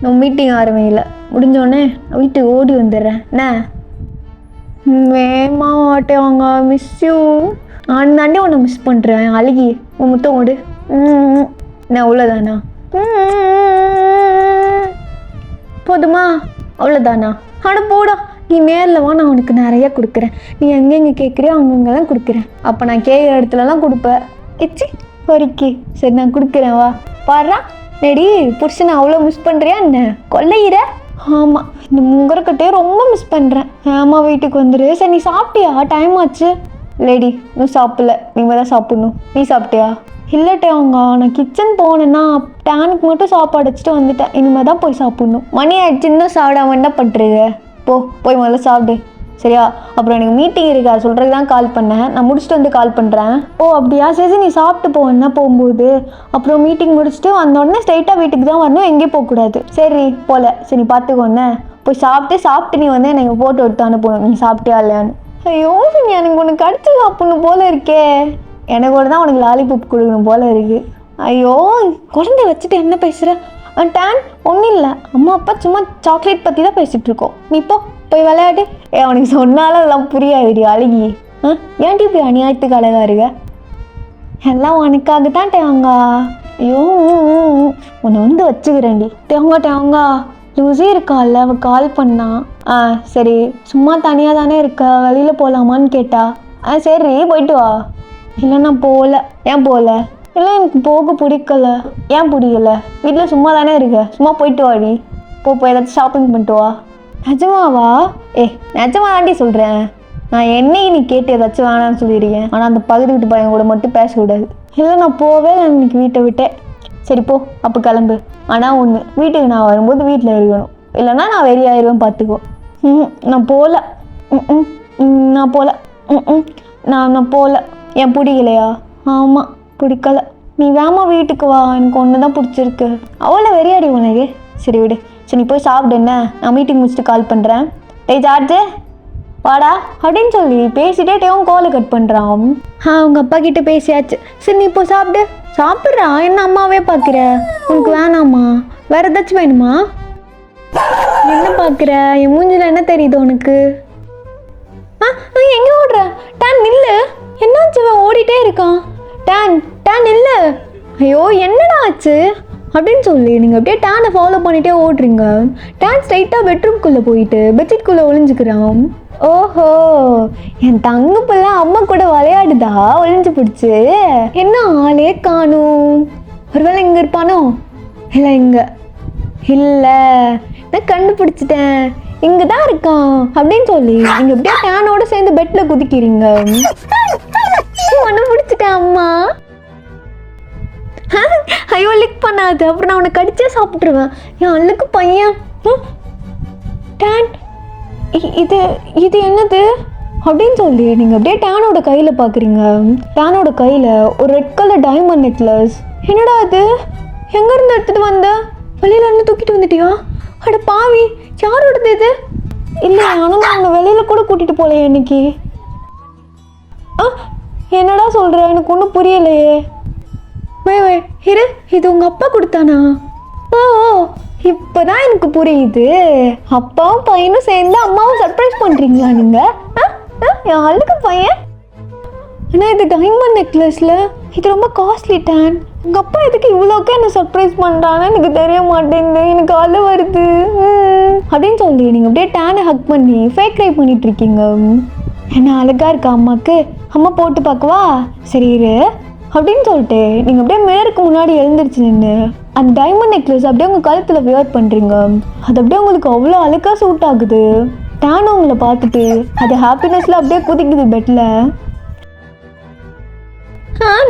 நான் மீட்டிங் ஆரம்பிக்கல. முடிஞ்சோடனே வீட்டுக்கு ஓடி வந்துடுறேன். என்ன வேமா வாட்டே வாங்க, மிஸ் யூ. நான் தாண்டி உன்னை மிஸ் பண்ணுறேன். அழுகி உன் முத்தம் ஓடு. என்ன அவ்வளோதானா? போதுமா? அவ்வளோதானா? ஆட போடா, நீ நேரில் வா, நான் உனக்கு நிறைய கொடுக்குறேன். நீ எங்கெங்கே கேட்குறியோ அங்கங்கெல்லாம் கொடுக்குறேன். அப்போ நான் கேட்குற இடத்துலலாம் கொடுப்பேன். இச்சி வரிக்கி. சரி நான் கொடுக்குறேன், வா. பாடுறா நெடி, புருஷனை அவ்வளோ மிஸ் பண்ணுறியா என்ன? கொல்லையிற? ஆமாம், இந்த முங்கரக்கட்டையே ரொம்ப மிஸ் பண்ணுறேன். ஆமாம், வீட்டுக்கு வந்துடு. சரி நீ சாப்பிட்டியா? டைம் ஆச்சு. லேடி இன்னும் சாப்பிடல, நீங்கள் தான் சாப்பிட்ணும். நீ சாப்பிட்டியா? இல்லட்டே அவங்க, நான் கிச்சன் போனேன்னா டேனுக்கு மட்டும் சாப்பாடு வச்சுட்டு வந்துட்டேன். இனிமேல் தான் போய் சாப்பிட்ணும். மணி ஆயிடுச்சு, இன்னும் சாப்பிடாம என்ன பண்ணுறது? போய் முதல்ல சாப்பிடு சரியா? அப்புறம் எனக்கு மீட்டிங் இருக்கா சொல்கிறது தான் கால் பண்ணேன். நான் முடிச்சுட்டு வந்து கால் பண்ணுறேன். அப்படியா? சரி நீ சாப்பிட்டு போவேன்னா போகும்போது. அப்புறம் மீட்டிங் முடிச்சுட்டு வந்த உடனே ஸ்ட்ரைட்டாக வீட்டுக்கு தான் வரணும், எங்கேயும் போகக்கூடாது. சரி போல. சரி நீ பார்த்துக்கோண்ணே. போய் சாப்பிட்டு நீ வந்து எனக்கு ஃபோட்டோ எடுத்து அனுப்பணும், நீ சாப்பிட்டியா இல்லையான்னு. ஐயோ எனக்கு உனக்கு கடிச்சு சாப்பிடணும் போல இருக்கே. எனக்கு கூட தான் உனக்கு லாலிபப் கொடுக்கணும் போல இருக்கு. ஐயோ குழந்தை வச்சுட்டு என்ன பேசுகிற? டேன் ஒன்றும் இல்லை, அம்மா அப்பா சும்மா சாக்லேட் பற்றி தான் பேசிகிட்டு இருக்கோம். நீ போய் விளையாடு. அவனுக்கு சொன்னாலும் அதெல்லாம் புரியாதுடி அழுகி. ஏன்டி இப்படி அநியாயத்துக்கு அழகா இருக்க? எல்லாம் உனக்காக தான் டேவங்கா. ஐயோ உன்னை வந்து வச்சுக்கிறேன்டி. டேவங்கா லூஸி இருக்கால, அவள் கால் பண்ணா. சரி சும்மா தனியாக தானே இருக்க, வெளியில் போகலாமான்னு கேட்டா. சரி போயிட்டு வா. இல்லை நான் போகல. ஏன் போகல? இல்லை எனக்கு போக பிடிக்கல. ஏன் பிடிக்கல? வீட்டில் சும்மா தானே இருக்க, சும்மா போயிட்டு வாடி. போய் ஏதாச்சும் ஷாப்பிங் பண்ணிட்டு வா. நிஜமாவா? நிஜமா தாண்டி சொல்கிறேன். நான் என்னைக்கு நீ கேட்டு ஏதாச்சும் வேணான்னு சொல்லியிருக்கேன். ஆனால் அந்த பகுதி வீட்டு பையன் கூட மட்டும் பேசக்கூடாது. இல்லை நான் போவே இன்னைக்கு வீட்டை விட்டேன். சரி போ, அப்போ கிளம்பு. ஆனால் ஒன்று, வீட்டுக்கு நான் வரும்போது வீட்டில் இருக்கணும், இல்லைன்னா நான் வெறியாயிருவேன் பார்த்துக்கோ. நான் போகல. நான் போகல. நான் போகல. ஏன் பிடிக்கலையா? ஆமாம் பிடிக்கல. நீ வேமா வீட்டுக்கு வா, எனக்கு ஒன்று தான் பிடிச்சிருக்கு. அவ்வளோ வெறியாடி உனக்கு. சரி விடு. சரி நீ போய் சாப்பிடு. என்ன நான் மீட்டிங் முடிச்சுட்டு கால் பண்ணுறேன். ஜார்ஜு வாடா அப்படின்னு சொல்லி பேசிட்டே டேவும் கோலை கட் பண்ணுறான். அவங்க அப்பா கிட்ட பேசியாச்சு. சரி நீ இப்போ சாப்பிடு. சாப்பிட்றா, என்ன அம்மாவே பார்க்குற? உனக்கு வேணாமா? வேற ஏதாச்சும் வேணுமா? என்ன பார்க்குற? என் மூஞ்சில் என்ன தெரியுது உனக்கு? எங்கே ஓடுற? டேன் நில்லு. என்னாச்சு? ஓடிட்டே இருக்கான். டேன் இல்லை. ஐயோ என்னடா ஆச்சு அப்படின்னு சொல்லி நீங்கள் அப்படியே டேனை ஃபாலோ பண்ணிகிட்டே ஓடுறீங்க. டேன் ஸ்ட்ரைட்டாக பெட்ரூம்குள்ளே போயிட்டு பெட்ஷீட்குள்ளே ஒளிஞ்சுக்கிறான். ஓஹோ, என் தங்க பிள்ளை அம்மா கூட விளையாடுதா ஒளிஞ்சு பிடிச்சி. என்ன ஆளே காணும்? ஒருவேளை இங்கே இருப்பானோ? இல்லை இங்கே இல்லை, நான் கண்டுபிடிச்சிட்டேன், இங்கே தான் இருக்கான் அப்படின்னு சொல்லி நீங்கள் அப்படியே டேனோட சேர்ந்து பெட்டில் குதிக்கிறீங்க. ஒன்று பிடிச்சிட்டேன் அம்மா. ஐயோ லிக் பண்ணாது, அப்புறம் நான் உனக்கு கடிச்சே சாப்பிட்ருவேன். என் அள்ளுக்கு பையன். டேன் இது என்னது அப்படின்னு சொல்லி நீங்கள் அப்படியே டேனோட கையில் பார்க்குறீங்க. டேனோட கையில் ஒரு ரெட் கலர் டைமண்ட் நெக்லஸ். என்னடா அது? எங்கேருந்து எடுத்துகிட்டு வந்த? வெளியில இருந்து தூக்கிட்டு வந்துட்டியா? அட பாவி, யாரோடது இது? இல்லை ஆனால் நான் வெளியில் கூட கூட்டிகிட்டு போகலையே இன்னைக்கு. என்னடா சொல்கிற? எனக்கு ஒன்றும் புரியலையே. இரு, இது உங்கள் அப்பா கொடுத்தானா? ஓ இப்போதான் எனக்கு புரியுது. அப்பாவும் பையனும் சேர்ந்து அம்மாவும் சர்ப்ரைஸ் பண்ணுறீங்களா நீங்கள்? என் ஆளுக்கு பையன். ஆனால் இது டைமண்ட் நெக்லஸில் இது ரொம்ப காஸ்ட்லி. டேன் உங்கள் அப்பா எதுக்கு இவ்வளோக்கே என்ன சர்ப்ரைஸ் பண்ணுறான்னு எனக்கு தெரிய மாட்டேங்குது. எனக்கு அழ வருது. அப்படின்னு சொல்லி நீங்கள் அப்படியே டேனை ஹக் பண்ணி ஃபேக் க்ரை பண்ணிட்டு இருக்கீங்க. என்ன அழகா இருக்கா அம்மாவுக்கு, அம்மா போட்டு பார்க்கவா, சரி இரு அப்படின்னு சொல்லிட்டு நீங்கள் அப்படியே மிரருக்கு முன்னாடி எழுந்திருச்சு நின்று அந்த டைமண்ட் நெக்லஸ் அப்படியே உங்கள் கழுத்தில் வியர் பண்ணுறீங்க. அது அப்படியே உங்களுக்கு அவ்வளோ அழகாக சூட் ஆகுது. டேன் உங்களை பார்த்துட்டு அது ஹாப்பினஸில் அப்படியே குதிக்குது பெட்டில்.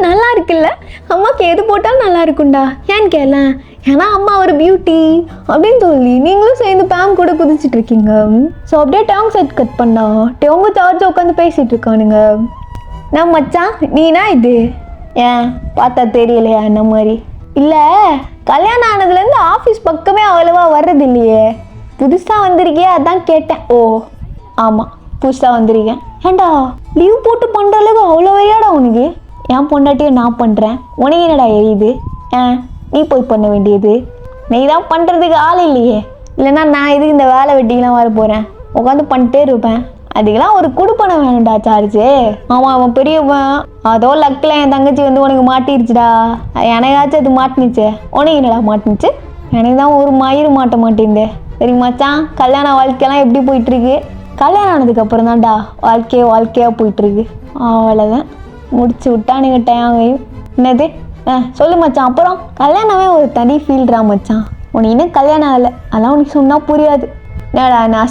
நல்லா இருக்குல்ல, அம்மாவுக்கு எது போட்டாலும் நல்லா இருக்கும்டா, ஏன்னு கேள, ஏன்னா அம்மா ஒரு பியூட்டி அப்படின்னு சொல்லி நீங்களும் சேர்ந்து பேம் கூட குதிச்சுட்டு இருக்கீங்க. ஸோ அப்படியே டேங் செட் கட் பண்ணா டேங்க சார்ஜ் உட்காந்து பேசிகிட்டு இருக்கானுங்க. நான் மச்சான் நீனா இது ஏன் பார்த்தா தெரியலையா என்ன மாதிரி? இல்லை, கல்யாணம் ஆனதுலேருந்து ஆஃபீஸ் பக்கமே அவ்வளோவா வர்றது இல்லையே, புதுசாக வந்திருக்கியே அதான் கேட்டேன். ஓ ஆமாம் புதுசாக வந்திருக்கேன். ஏண்டா லீவ் போட்டு பண்ணுற அளவுக்கு அவ்வளோ வரையாடா உனக்கு? என் பொண்டாட்டியை நான் பண்ணுறேன், உனக்கு என்னடா எரியுது? நீ போய் பண்ண வேண்டியது, நீ தான் பண்ணுறதுக்கு ஆள் இல்லையே. இல்லைன்னா நான் இதுக்கு இந்த வேலை வெட்டிக்கெலாம் வர போகிறேன், உட்காந்து பண்ணிட்டே இருப்பேன். அதுக்கெல்லாம் ஒரு குடுப்பணம் வேணும்டா சார்ஜு. ஆமாம் அவன் பெரியவன், அதோ லக்கில் என் தங்கச்சி வந்து உனக்கு மாட்டிருச்சுடா. எனக்காச்சும் அது மாட்டினுச்சு, உனக்கு என்னடா மாட்டினுச்சு? எனக்கு தான் ஒரு மயிறு மாட்ட மாட்டேங்குது. சரி மச்சான், கல்யாண வாழ்க்கையெல்லாம் எப்படி போயிட்டுருக்கு? கல்யாணம் ஆனதுக்கப்புறம் தான்டா வாழ்க்கையாக போயிட்டுருக்கு. அவ்வளோதான், முடிச்சு விட்டானுங்க டயாங்கையும். என்னது சொல்லு மச்சான். அப்புறம் கல்யாணமே ஒரு தனி ஃபீல்டா மச்சான். உனக்கு இன்னும் கல்யாணம் ஆகலை, அதெல்லாம் உனக்கு சொன்னால் புரியாது. என்னடா என்ன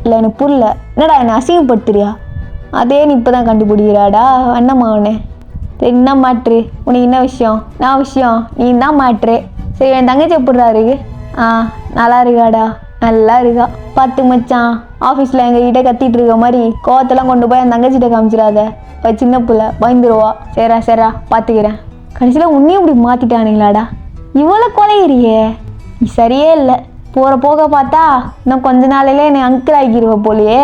இல்லை எனக்கு புரியல, என்னடா என்ன அசிங்கப்படுத்துறியா? அதே நீ இப்போ தான் கண்டுபிடிக்கிறாடா அண்ணம்மா அவனே. சரி என்ன மாட்ரு, உனக்கு என்ன விஷயம்? நான் விஷயம் நீ தான் மாட்ரு. சரி என் தங்கச்சி எப்படிடா இருக்கு? நல்லா இருக்காடா, நல்லா இருக்கா. பார்த்து மச்சான், ஆஃபீஸில் எங்ககிட்ட கத்திட்டு இருக்க மாதிரி கோவத்தெல்லாம் கொண்டு போய் என் தங்கச்சிட்ட காமிச்சிடாத, இப்போ சின்ன பிள்ளை பயந்துருவா. சரிடா பார்த்துக்கிறேன். கடைசியில் உன்னையும் இப்படி மாற்றிட்டானுங்களாடா, இவ்வளோ கொலைகிறியே, நீ சரியே இல்லை. போகிற போக பார்த்தா இன்னும் கொஞ்ச நாளையிலே என்னை அங்கிள் ஆகிடுவ போலையே.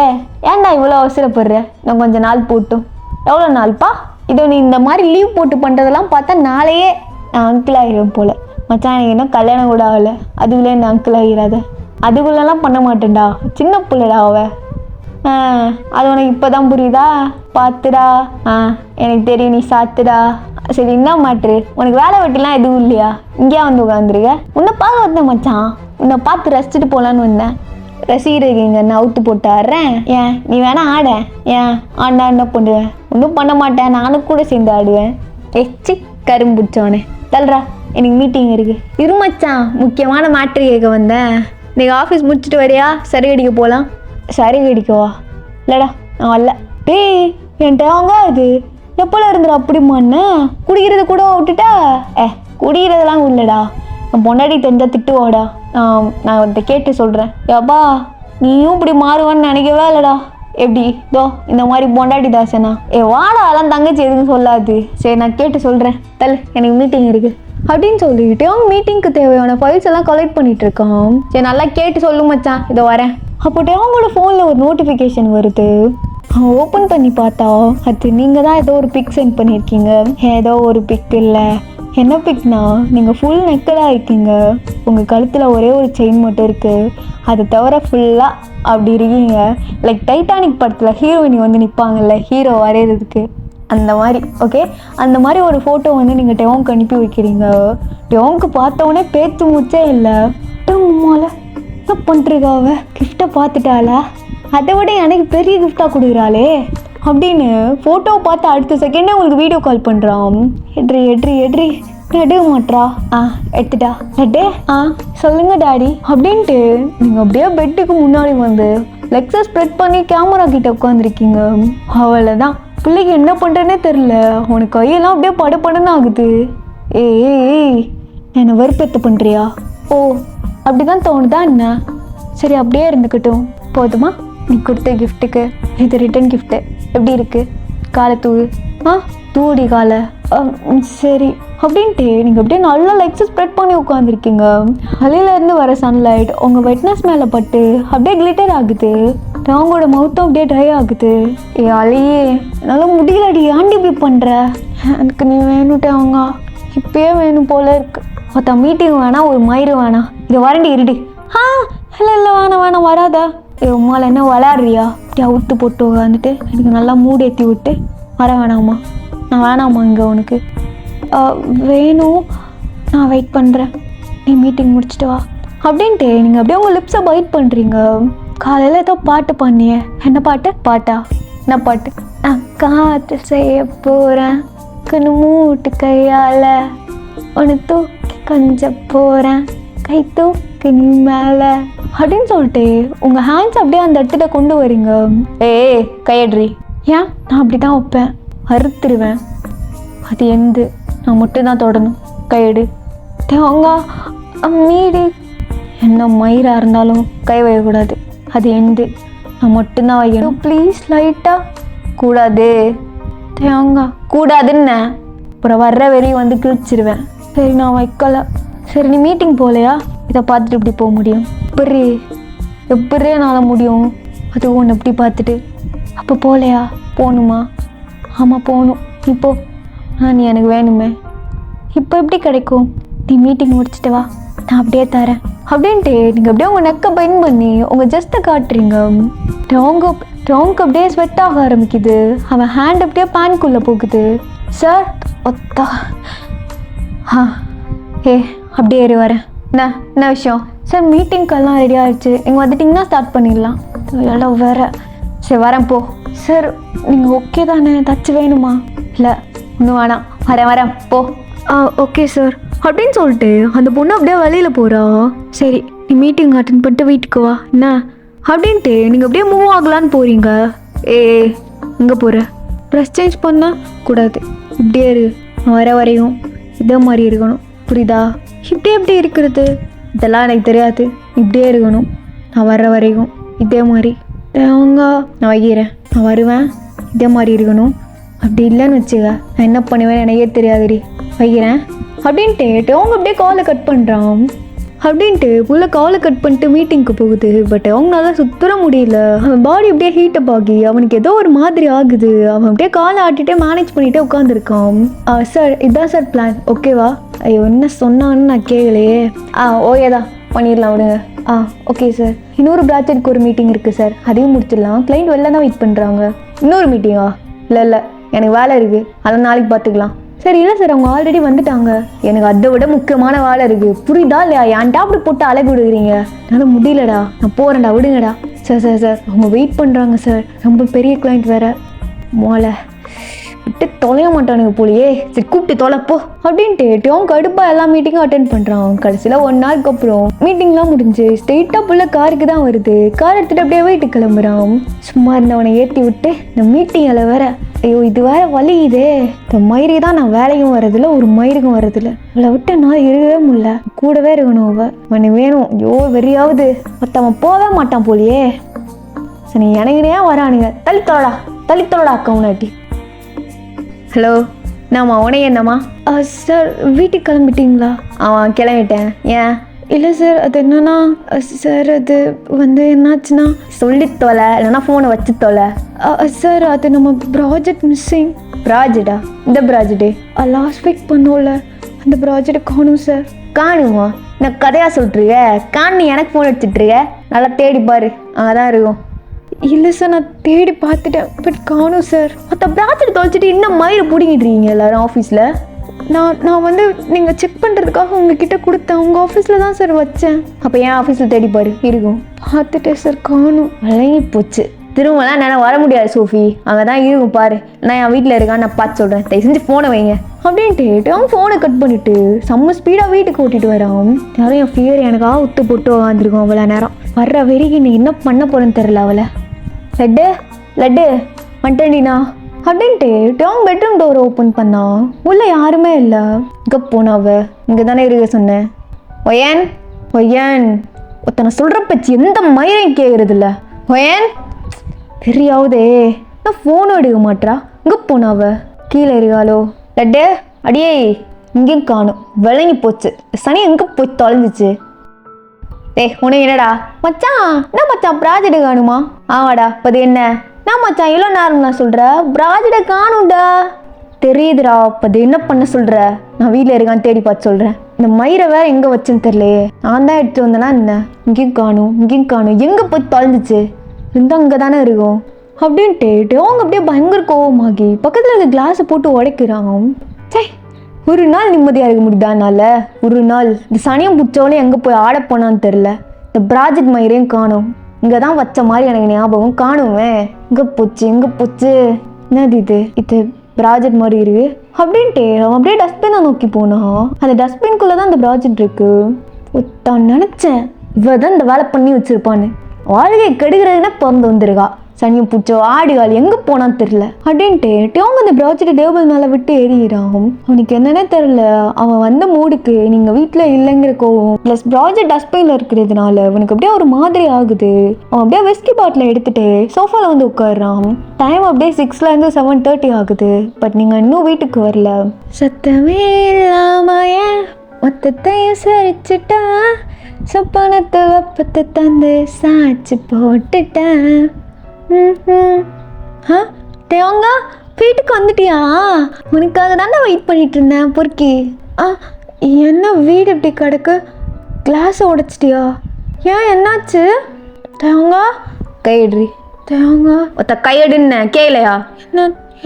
ஏன்டா இவ்வளோ அவசரப்படுற? இன்னும் கொஞ்சம் நாள் போட்டும். எவ்வளோ நாள்ப்பா? இதோ நீ இந்த மாதிரி லீவ் போட்டு பண்ணுறதெல்லாம் பார்த்தா நாளையே நான் அங்கிள் ஆகிடுவேன் போல். மச்சான் எனக்கு இன்னும் கல்யாணம் கூட ஆகலை, அதுக்குள்ளே என்ன அங்கிள் ஆகிடாத. அதுக்குள்ளெல்லாம் பண்ண மாட்டேன்டா, சின்ன பிள்ளைடா அவ. அது உனக்கு இப்போ தான் புரியுதா? பார்த்துடா, எனக்கு தெரியும் நீ சாத்துடா. சரி என்ன மாட்ரு, உனக்கு வேலை வெட்டிலாம் எதுவும் இல்லையா? இங்கேயா வந்து உட்காந்துருக்க? உன்னை பார்க்க வந்தேன் மச்சான், உன்னை பார்த்து ரசிச்சுட்டு போகலான்னு வந்தேன். ரசிக்கிறதுக்கு இங்கே நான் அவுத்து போட்டு ஆடுறேன். ஏன் நீ வேணா ஆட, ஏன் ஆண்டா என்ன பண்ணுவேன்? ஒன்றும் பண்ண மாட்டேன், நானும் கூட சேர்ந்து ஆடுவேன். எச்சி கரும்பு பிடிச்சவனே தல்றா, எனக்கு மீட்டிங் இருக்குது. இரு மச்சான், முக்கியமான மேட்ரு கேட்க வந்தேன். நீங்கள் ஆஃபீஸ் முடிச்சுட்டு வரியா? சரி அடிக்க போகலாம். சரி அடிக்கவா? இல்லைடா நான் வரல. டேய் என்கிட்ட வாங்க, அது எப்போல இருந்துடா அப்படிமான்னு குடிக்கிறத கூட விட்டுட்டா? குடிக்கிறதெல்லாம் இல்லைடா, என் பொண்டாட்டி தெரிஞ்சால் திட்டுவாடா. நான் அவர்கிட்ட கேட்டு சொல்கிறேன். எப்பா நீயும் இப்படி மாறுவான்னு நினைக்கவே இல்லைடா. எப்படி இதோ இந்த மாதிரி பொண்டாட்டி தாசனா? வாடா அதெல்லாம் தங்கச்சி எதுவும் சொல்லாது. சரி நான் கேட்டு சொல்கிறேன், எனக்கு மீட்டிங் இருக்குது அப்படின்னு சொல்லிட்டு அவங்க மீட்டிங்க்கு தேவையான ஃபைல்ஸ் எல்லாம் கலெக்ட் பண்ணிட்டு இருக்கான். சரி நல்லா கேட்டு சொல்லு மச்சான், இதோ வரேன். அப்போட்டு அவங்களோட ஃபோனில் ஒரு நோட்டிஃபிகேஷன் வருது. ஓப்பன் பண்ணி பார்த்தா அது நீங்கள் தான் ஏதோ ஒரு பிக் சென்ட் பண்ணியிருக்கீங்க. ஏதோ ஒரு பிக் இல்லை, என்ன பிக்னா நீங்கள் ஃபுல் நெக்கடாக இருக்கீங்க, உங்கள் கழுத்தில் ஒரே ஒரு செயின் மட்டும் இருக்குது, அதை தவிர ஃபுல்லாக அப்படி இருக்கீங்க. லைக் டைட்டானிக் படத்தில் ஹீரோயினி வந்து நிற்பாங்கல்ல ஹீரோ வரைகிறதுக்கு, அந்த மாதிரி. ஓகே, அந்த மாதிரி ஒரு ஃபோட்டோ வந்து நீங்கள் டெவோங்க்கு அனுப்பி வைக்கிறீங்க. டெவோங்க்கு பார்த்தோன்னே பேச்சு மூச்சே இல்லை. உம்மால என்ன பண்ணுறாவ, கிஃப்டை பார்த்துட்டாளா, அதை விட எனக்கு பெரிய கிஃப்டாக கொடுக்குறாளே அப்படின்னு ஃபோட்டோவை பார்த்து அடுத்த செகண்டே உங்களுக்கு வீடியோ கால் பண்ணுறான். எட்ரி எடு மாட்றா. எடுத்துட்டா லட்டு. சொல்லுங்க டாடி அப்படின்ட்டு நீங்கள் அப்படியே பெட்டுக்கு முன்னாடி வந்து லெக்ஸை ஸ்ப்ரெட் பண்ணி கேமரா கிட்ட உட்காந்துருக்கீங்க. அவ்வளோதான், பிள்ளைக்கு என்ன பண்ணுறேன்னே தெரில, உனக்கு கையெல்லாம் அப்படியே படப்படன்னு ஆகுது. ஏய் என்னை வெறுப்பேற்ற பண்ணுறியா? ஓ அப்படி தான் தோணுதா என்ன? சரி அப்படியே இருந்துக்கட்டும், போதுமா? நீ கொடுத்த கிஃப்ட்டுக்கு இது ரிட்டன் கிஃப்ட்டு. எப்படி இருக்குது? காலை தூடு. தூடி காலை. சரி அப்படின்ட்டு நீங்கள் அப்படியே நல்லா லெக்ஸை ஸ்ப்ரெட் பண்ணி உட்காந்துருக்கீங்க. அலையிலேருந்து வர சன்லைட் உங்கள் வெட்னஸ் மேலே பட்டு அப்படியே கிளிட்டர் ஆகுது. அவங்களோட மவுத்தும் அப்படியே ட்ரை ஆகுது. அலையே என்னால் முடியலடி, ஆண்டி இப்படி பண்ணுற. எனக்கு நீ வேணுட்டே அவங்க இப்பயே வேணும் போல இருக்கு. ஒருத்த மீட்டிங் வேணாம், ஒரு மயிறு வேணாம். இதை வரண்டி இருடி. இல்லை வேணாம் வராதா. உமால என்ன விளாட்றியா? இப்படி அவுத்து போட்டு வந்துட்டு எனக்கு நல்லா மூடு ஏற்றி விட்டு வர வேணாமா? நான் வேணாமா இங்கே உனக்கு? வேணும், நான் வெயிட் பண்ணுறேன், நீ மீட்டிங் முடிச்சுட்டு வா அப்படின்ட்டு நீங்கள் அப்படியே உங்கள் லிப்ஸை பைட் பண்ணுறீங்க. காலையில் ஏதோ பாட்டு பாடினியே, என்ன பாட்டு? பாட்டா? என்ன பாட்டு? நான் காற்று செய்ய போகிறேன், கண்ணு மூட்டு கையால் ஒன்று தூக்கி கொஞ்ச போகிறேன், கை தூக்கி நீ மேலே அப்படின்னு சொல்லிட்டு உங்கள் ஹேண்ட்ஸ் அப்படியே அந்த இடத்துல கொண்டு வரீங்க. ஏய் கையட்ரி. ஏன்? நான் அப்படி தான் வைப்பேன், அறுத்துருவேன். அது எந்து நான் மட்டும்தான் தொடணும். கையெடு. தேவங்க மீறி என்ன மயிராக இருந்தாலும் கை வைக்கக்கூடாது. அது எந்து நான் மட்டும்தான் வைக்கணும். ப்ளீஸ் லைட்டாக. கூடாது தேவங்க, கூடாதுன்னு அப்புறம் வர்ற வரையும் வந்து கிழிச்சிருவேன். சரி நான் வைக்கல. சரி நீ மீட்டிங் போகலையா? இதை பார்த்துட்டு இப்படி போக முடியும்? எப்படி என்னால் முடியும்? அது ஒன்று எப்படி பார்த்துட்டு அப்போ போகலையா? போகணுமா? ஆமாம் போகணும். இப்போ நீ எனக்கு வேணுமே. இப்போ எப்படி கிடைக்கும்? நீ மீட்டிங் முடிச்சுட்டு வா, நான் அப்படியே தரேன் அப்படின்ட்டு நீங்கள் அப்படியே உங்கள் நெக்கை பெயின் பண்ணி உங்கள் ஜஸ்ட்டை காட்டுறீங்க. டாங்க்கு அப்படியே ஸ்வெட் ஆக ஆரம்பிக்குது. அவன் ஹேண்ட் அப்படியே பேனுக்குள்ளே போகுது. சார் ஒத்தா அப்படியே ஏறி வரேன். என்ன விஷயம்? சார் மீட்டிங்க்கெல்லாம் ரெடி ஆகிடுச்சு, நீங்கள் வந்துட்டிங்கன்னா ஸ்டார்ட் பண்ணிடலாம். எல்லாம் வேற. சரி வரேன் போ. சார் நீங்கள் ஓகே தானே? தச்சு வேணுமா? இல்லை இன்னும் வேணாம், வரேன் போ. ஓகே சார் அப்படின்னு சொல்லிட்டு அந்த பொண்ணு அப்படியே வெளியில் போகிறா. சரி நீ மீட்டிங் அட்டென்ட் பண்ணிட்டு வீட்டுக்கு வா என்ன அப்படின்ட்டு நீங்கள் அப்படியே மூவ் ஆகலான்னு போகிறீங்க. இங்கே போகிற ட்ரெஸ் சேஞ்ச் பண்ணால் கூடாது, இப்படியே இரு. வர வரையும் இதே மாதிரி இருக்கணும், புரியுதா? இப்படியே எப்படி இருக்கிறது? இதெல்லாம் எனக்கு தெரியாது. இப்படியே இருக்கணும், நான் வர்ற வரைக்கும் இதே மாதிரி. அவங்க நான் வைக்கிறேன், நான் வருவேன், இதே மாதிரி இருக்கணும். அப்படி இல்லைன்னு வச்சுக்க நான் என்ன பண்ணுவேன் எனக்கே தெரியாதுடி. வைக்கிறேன் அப்படின்ட்டு அவங்க அப்படியே காலை கட் பண்ணுறான். அப்படின்ட்டு உள்ள காலை கட் பண்ணிட்டு மீட்டிங்க்கு போகுது. பட் அவங்களால சுத்தர முடியல. அவன் பாடி அப்படியே ஹீட்டப் ஆகி அவனுக்கு ஏதோ ஒரு மாதிரி ஆகுது. அவன் அப்படியே காலை ஆட்டிகிட்டே மேனேஜ் பண்ணிகிட்டே உட்காந்துருக்கான். சார் இதுதான் சார் பிளான், ஓகேவா? ஐயோ என்ன சொன்னான்னு நான் கேட்கலையே. ஓகே தான் பண்ணிடலாம் விடுங்க. Okay sir. இன்னொரு பிரான்ச்சுக்கு ஒரு மீட்டிங் இருக்குது சார், அதையும் முடிச்சிடலாம். கிளைண்ட் வெளில தான் வெயிட் பண்ணுறாங்க. இன்னொரு மீட்டிங்கா? இல்லை எனக்கு வேலை இருக்குது, அதை நாளைக்கு பார்த்துக்கலாம். சரி இல்லை சார் அவங்க ஆல்ரெடி வந்துட்டாங்க, எனக்கு அதை விட முக்கியமான வேலை இருக்குது, புரியுதா இல்லையா? ஏன்டா அப்படி போட்டு அழகு விடுகிறீங்க? என்னால் முடியலடா, நான் போகிறேன்டா, விடுங்கடா. சார் அவங்க வெயிட் பண்ணுறாங்க சார், ரொம்ப பெரிய கிளைண்ட் வேறு. மோளை விட்டு தொலைய மாட்டானுங்க போலியே. சரி கூப்பிட்டு தொலைப்போ அப்படின்ட்டு அவங்க கடுப்பாக எல்லா மீட்டிங்கும் அட்டென்ட் பண்ணுறான். கடைசியில் 1 நாளுக்கு அப்புறம் மீட்டிங்லாம் முடிஞ்சு ஸ்ட்ரெயிட்டாக புள்ள காருக்கு தான் வருது. கார் எடுத்துகிட்டு அப்படியே வீட்டுக்கு கிளம்புறான். சும்மா இருந்தவனை ஏற்றி விட்டு இந்த மீட்டிங்கில் வேற ஐயோ இது வேற வலி இதே. இந்த மயிரி தான் நான் வேலையும் வரதில்ல, ஒரு மயிருக்கும் வரதில்லை. அவளை விட்டு நான் இருக்கவே முடியல, கூடவே இருக்கணும். அவனை வேணும். ஐயோ வெறியாவது மற்றவன் போகவே மாட்டான் போலியே. சரி எனக்கு ஏன் வரானுங்க? தள்ளித்தோடா அக்கவுனாட்டி. ஹலோ நாம்மா உனே என்னம்மா? சார் வீட்டுக்கு கிளம்பிட்டீங்களா? கிளம்பிட்டேன். ஏன்? இல்லை சார் அது என்னன்னா சார் அது வந்து என்னாச்சுன்னா சொல்லி தொலை, இல்லைன்னா ஃபோனை வச்சு தொலை. சார் அது நம்ம ப்ராஜெக்ட் மிஸ்ஸிங். ப்ராஜெக்டா? இந்த ப்ராஜெக்டு லாஸ்ட் வீக் பண்ணோம்ல, அந்த ப்ராஜெக்டை காணும் சார். காணுமா? நான் கதையாக சொல்லிட்டுருக்க காணி எனக்கு ஃபோன் அடிச்சிட்ருக்க, நல்லா தேடி பாரு, அங்கே தான் இருக்கும். இல்லை சார் நான் தேடி பார்த்துட்டேன், பட் காணும் சார். மற்ற ப்ராஜெக்ட் தொலைச்சிட்டு இன்னும் மயிறு பிடிங்கிட்டு இருக்கீங்க எல்லோரும் ஆஃபீஸில். நான் வந்து நீங்கள் செக் பண்ணுறதுக்காக உங்ககிட்ட கொடுத்தேன், உங்கள் ஆஃபீஸில் தான் சார் வச்சேன். அப்போ ஏன் ஆஃபீஸில் தேடி பாரு, இருக்கும். பார்த்துட்டேன் சார், காணும். வழங்கி போச்சு. திரும்பலாம் என்னால் வர முடியாது சோஃபி, அங்கே தான் இருக்கும் பாரு. நான் என் வீட்டில் இருக்கான்னு நான் பார்த்து சொல்கிறேன், தயவு செஞ்சு ஃபோனை வைங்க அப்படின்ட்டு அவன் ஃபோனை கட் பண்ணிவிட்டு செம்ம ஸ்பீடாக வீட்டுக்கு ஓட்டிகிட்டு வரான். யாரும் என் ஃபியர் எனக்காக உத்து போட்டு உட்காந்துருக்கோம். அவ்வளோ நேரம் வர்ற வரைக்கும் நீ என்ன பண்ண போகிறேன்னு தெரில. அவளை லட்டு வந்துட்டேன்டினா அப்படின்ட்டு அவங்க பெட்ரூம் டோர் ஓப்பன் பண்ணான். உள்ளே யாருமே இல்லை. இங்கே போனாவ இங்கே தானே இருக்க சொன்னேன். ஒயன் ஒருத்தனை சொல்கிற பச்சு எந்த மயிரையும் கேட்குறது இல்லை. ஒயன் தெரியாவதே, நான் ஃபோனும் எடுக்க மாட்டா. இங்கே போனாவ கீழே இருக்காளோ? லட்டு அடியே இங்கேயும் காணும், விளங்கி போச்சு. சனி எங்கே போய் தொலைஞ்சிச்சு? உனக்கு என்னடா மச்சான்? என்ன மச்சான் ப்ராஜெக்ட் காணுமா? ஆமாடா அப்போது என்ன? நான் மச்சான் இவ்வளோ நேரம் நான் சொல்கிறேன், ப்ராஜெக்டை காணும்டா. தெரியுதுடா, அப்போது என்ன பண்ண சொல்கிற? நான் வீட்டில் இருக்கான்னு தேடி பார்த்து சொல்கிறேன். இந்த மயிரை வேற எங்கே வச்சுன்னு தெரியலையே, நான் தான் எடுத்து வந்தேன்னா என்ன? இங்கேயும் காணும், எங்கே போய் தொலைஞ்சிச்சு? இருந்தால் அங்கே தானே இருக்கும் அப்படின்ட்டு அவங்க அப்படியே பயங்கர கோவமாகி பக்கத்தில் இருக்க கிளாஸை போட்டு உடைக்கிறாங்க. சே ஒரு நாள் நிம்மதியாக இருக்க முடியுதானால ஒரு நாள் இந்த சனியம் பிடிச்சவளே எங்கே போய் ஆட போனான்னு தெரில. இந்த ப்ராஜெக்ட் மயிரையும் காணும். இங்கே தான் வச்ச மாதிரி எனக்கு ஞாபகம் காணுவேன். இங்கே போச்சு என்னது இது ப்ராஜெக்ட் மாதிரி இருக்கு அப்படின்ட்டு அவன் அப்படியே டஸ்ட்பினை நோக்கி போனான். அந்த டஸ்ட்பின்குள்ளே தான் அந்த ப்ராஜெக்ட் இருக்கு. தான் நினச்சேன் இவதான் இந்த வேலை பண்ணி வச்சிருப்பான்னு. வாழ்க்கை கெடுகிறதுன்னா பிறந்து வந்துருக்கா. சனியும் பூச்சோ ஆடிகால் எங்கே போனான்னு தெரில அப்படின்ட்டு அவங்க அந்த ப்ராஜெக்ட் டேபிள் மேலே விட்டு எறிகிறான். அவனுக்கு என்னன்னே தெரில. அவன் வந்த மூடுக்கு நீங்கள் வீட்டில் இல்லைங்கிற கோவம் ப்ளஸ் ப்ராஜெக்ட் டஸ்ட்பினில் இருக்கிறதுனால அவனுக்கு அப்படியே ஒரு மாதிரி ஆகுது. அவன் அப்படியே விஸ்கி பாட்டில் எடுத்துகிட்டு சோஃபாவில் வந்து உட்காடுறான். டைம் அப்படியே 6லேருந்து 7:30 ஆகுது. பட் நீங்கள் இன்னும் வீட்டுக்கு வரல. சத்தமே இல்லாமைய மொத்தத்தையும் சரிச்சுட்டா சொப்பனத்தில் வெப்பத்தை தந்து சாய்ச்சி போட்டுட்டேன். தேவங்கா வீட்டுக்கு வந்துட்டியா? உனக்காக தானே வெயிட் பண்ணிட்டு இருந்தேன் பொறுக்கி. என்ன வீடு இப்படி கிடக்கு? கிளாஸை உடைச்சிட்டியா? ஏன் என்னாச்சு? தேவங்கா கையடி. தேவங்கா ஒத்த கையடுன்னு கேட்கலையா?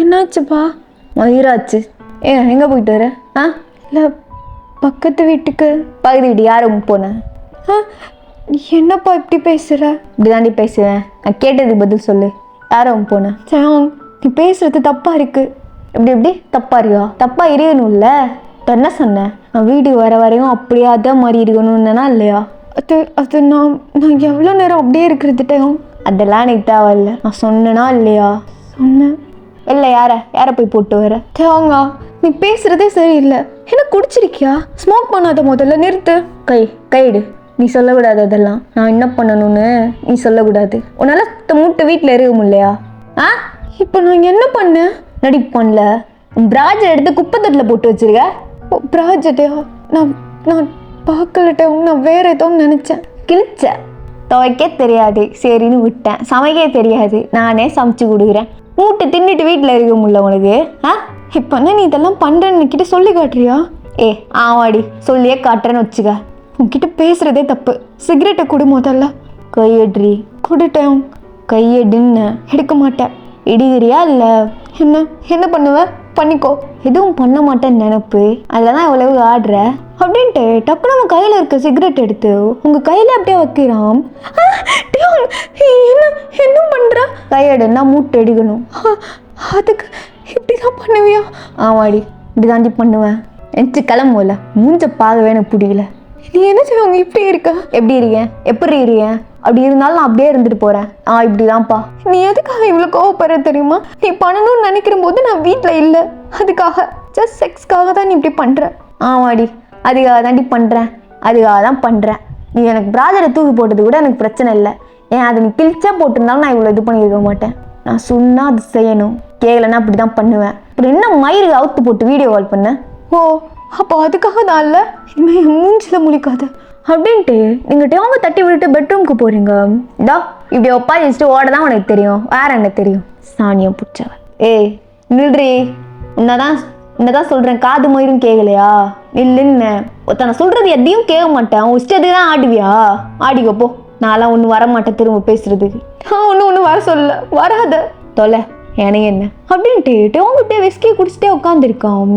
என்னாச்சுப்பா? மயிராச்சு. எங்கே போயிட்டு வர? இல்லை பக்கத்து வீட்டுக்கு. பக்கத்து வீட்டு யாரும் போனேன்? என்னப்பா இப்படி பேசுகிற? இப்படி தாண்டி பேசுவேன். நான் கேட்டதுக்கு பதில் சொல்லு. யாரும் போனேன்? சாங் நீ பேசுறது தப்பாக இருக்கு. எப்படி தப்பா இருக்கியா? தப்பா இருக்கணும்ல. என்ன சொன்னேன்? நான் வீட்டுக்கு வர வரையும் அப்படியே அதான் மாதிரி இருக்கணும்னா இல்லையா? அது நான் எவ்வளோ நேரம் அப்படியே இருக்கிறதுட்டையும் அதெல்லாம் எனக்கு தேவையில்ல. நான் சொன்னேனா இல்லையா? சொன்னேன். இல்லை யாரை போய் போட்டு வர? தேவங்கா நீ பேசுறதே சரியில்லை. என்ன குடிச்சிருக்கியா? ஸ்மோக் பண்ணாத, முதல்ல நிறுத்து. கைடு. நீ சொல்லக்கூடாது அதெல்லாம். நான் என்ன பண்ணணும்னு நீ சொல்லக்கூடாது. உன்னால் மூட்டை வீட்டில் இருக்க முடியலையா? இப்போ நான் என்ன பண்ணேன்? நடிப்பு பண்ணல. ப்ராஜெக்ட் எடுத்து குப்பை தட்டில் போட்டு வச்சிருக்க. ப்ராஜெக்டையா? நான் பார்க்கலட்ட. நான் வேற ஏதோ நினச்சேன். கிழிச்ச துவைக்க தெரியாது சரின்னு விட்டேன். சமைக்க தெரியாது நானே சமைச்சு கொடுக்குறேன். மூட்டை தின்னுட்டு வீட்டில் இருக்க முடியல உனக்கு? இப்போ நீ இதெல்லாம் பண்ணுறேன்னு கிட்ட சொல்லி காட்டுறியா? ஆமாடி சொல்லியே காட்டுறேன்னு வச்சுக்க. உன்கிட்ட பேசுறதே தப்பு. சிகரெட்டை கொடு முதல்ல. கையடி. கொடுட்டேன். கையடின்னு எடுக்க மாட்டேன். இடிகிறியா இல்லை? என்ன பண்ணுவ? பண்ணிக்கோ. எதுவும் பண்ண மாட்டேன்னு நினைப்பு. அதில் தான் இவ்வளவு ஆடுற அப்படின்ட்டு டக்குனு நம்ம கையில் இருக்க சிகரெட் எடுத்து உங்கள் கையில் அப்படியே வைக்கிறான். என்ன பண்ணுற? கையடுன்னா மூட்டை எடுக்கணும். அதுக்கு இப்படி தான் பண்ணுவியா? ஆமாடி இப்படி தாண்டி பண்ணுவேன். எனக்கு கிளம்புல. மூஞ்ச பார்க்கவே எனக்கு பிடிக்கல. நீ என்ன செய்வாங்க? இப்படி இருக்க? எப்படி இருக்கேன்? எப்படி இருக்கேன்? அப்படி இருந்தாலும் நான் அப்படியே இருந்துட்டு போகிறேன். இப்படிதான்ப்பா. நீ எதுக்காக இவ்வளோ கோவப்படுற தெரியுமா? நீ பண்ணணும்னு நினைக்கிற போது நான் வீட்டில் இல்லை. அதுக்காக ஜஸ்ட் செக்ஸ்க்காக தான் நீ இப்படி பண்ணுற. ஆமாடி அதுக்காக தாண்டி பண்ணுறேன். அதுக்காக தான் பண்ணுறேன். நீ எனக்கு ப்ராஜெக்டை தூக்கி போட்டது கூட எனக்கு பிரச்சனை இல்லை. அதை நீ கிழிச்சா போட்டிருந்தாலும் நான் இவ்வளோ இது பண்ணியிருக்க மாட்டேன். நான் சொன்னால் அது செய்யணும். கேட்கலன்னா அப்படி தான் பண்ணுவேன். இப்படி என்ன மயிறு அவுத்து போட்டு வீடியோ கால் பண்ண? அப்போ அதுக்காக தான் இல்லை. இனிமேல் என் மூஞ்சில் முழிக்காது அப்படின்ட்டு நீங்கள் டேவங்க தட்டி விட்டுட்டு பெட்ரூம்க்கு போகிறீங்க. இப்படி ஒப்பாதி வச்சுட்டு ஓட தான் உனக்கு தெரியும். வேற என்ன தெரியும்? சாணியம் பிடிச்சவ. நில்றி. என்னதான் சொல்கிறேன். காது மயிரும் கேட்கலையா? நில்லுன்னு நான் சொல்கிறது எதையும் கேட்க மாட்டேன். இஷ்டத்துக்கு தான் ஆடுவியா? ஆடிக்கப்போ. நான்லாம் ஒன்றும் வரமாட்டேன் திரும்ப பேசுறதுக்கு. ஒன்றும் வர சொல்ல. வராத தொலை எனக்கு என்ன அப்படின்ட்டு டேவங்க அப்படியே விஸ்கி குடிச்சிட்டே உட்காந்துருக்கான்.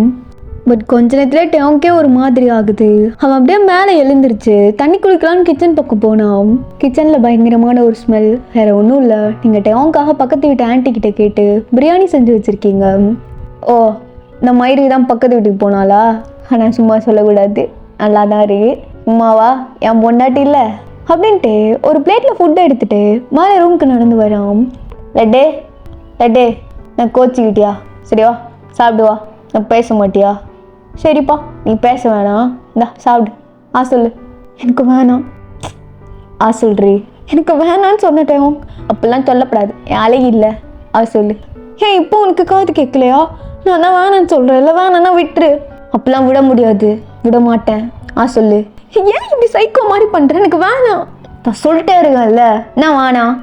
பட் கொஞ்ச நேரத்தில் டேவங்கே ஒரு மாதிரி ஆகுது. அவன் அப்படியே மேலே எழுந்துருச்சு. தண்ணி குளிக்கலான்னு கிச்சன் பக்கம் போனான். கிச்சனில் பயங்கரமான ஒரு ஸ்மெல். வேறு ஒன்றும் இல்லை. நீங்கள் டேவங்காக பக்கத்து வீட்டு ஆன்ட்டி கிட்ட கேட்டு பிரியாணி செஞ்சு வச்சுருக்கீங்க. இந்த மயிறு தான் பக்கத்து வீட்டுக்கு போனாலா? ஆனால் சும்மா சொல்லக்கூடாது. நல்லா தான் இருக்கு. உமாவா என் பொண்டாட்டி இல்லை அப்படின்ட்டு ஒரு பிளேட்டில் ஃபுட்டை எடுத்துகிட்டு மேலே ரூமுக்கு நடந்து வரான். லட்டே நான் கோச்சிக்கிட்டியா? சரிவா சாப்பிடுவா. நான் பேச மாட்டியா? சரிப்பா நீ பேச வேணாம். இந்தா சாப்பிடு. சொல்லு. எனக்கு வேணாம். சொல்றி. எனக்கு வேணான்னு சொன்னட்டேன். அப்பெல்லாம் சொல்லப்படாது. என் அழகி இல்லை. சொல்லு. இப்போ உனக்கு காது கேட்கலையா? நான் வேணான்னு சொல்கிறேன். இல்லை வேணான்னா விட்டுரு. அப்பெல்லாம் விட முடியாது. விட மாட்டேன். சொல்லு. ஏன் இப்படி சைக்கோ மாதிரி பண்ணுறேன்? எனக்கு வேணாம். நான் சொல்லிட்டே இருக்கேன்ல. நான் வேணாம்.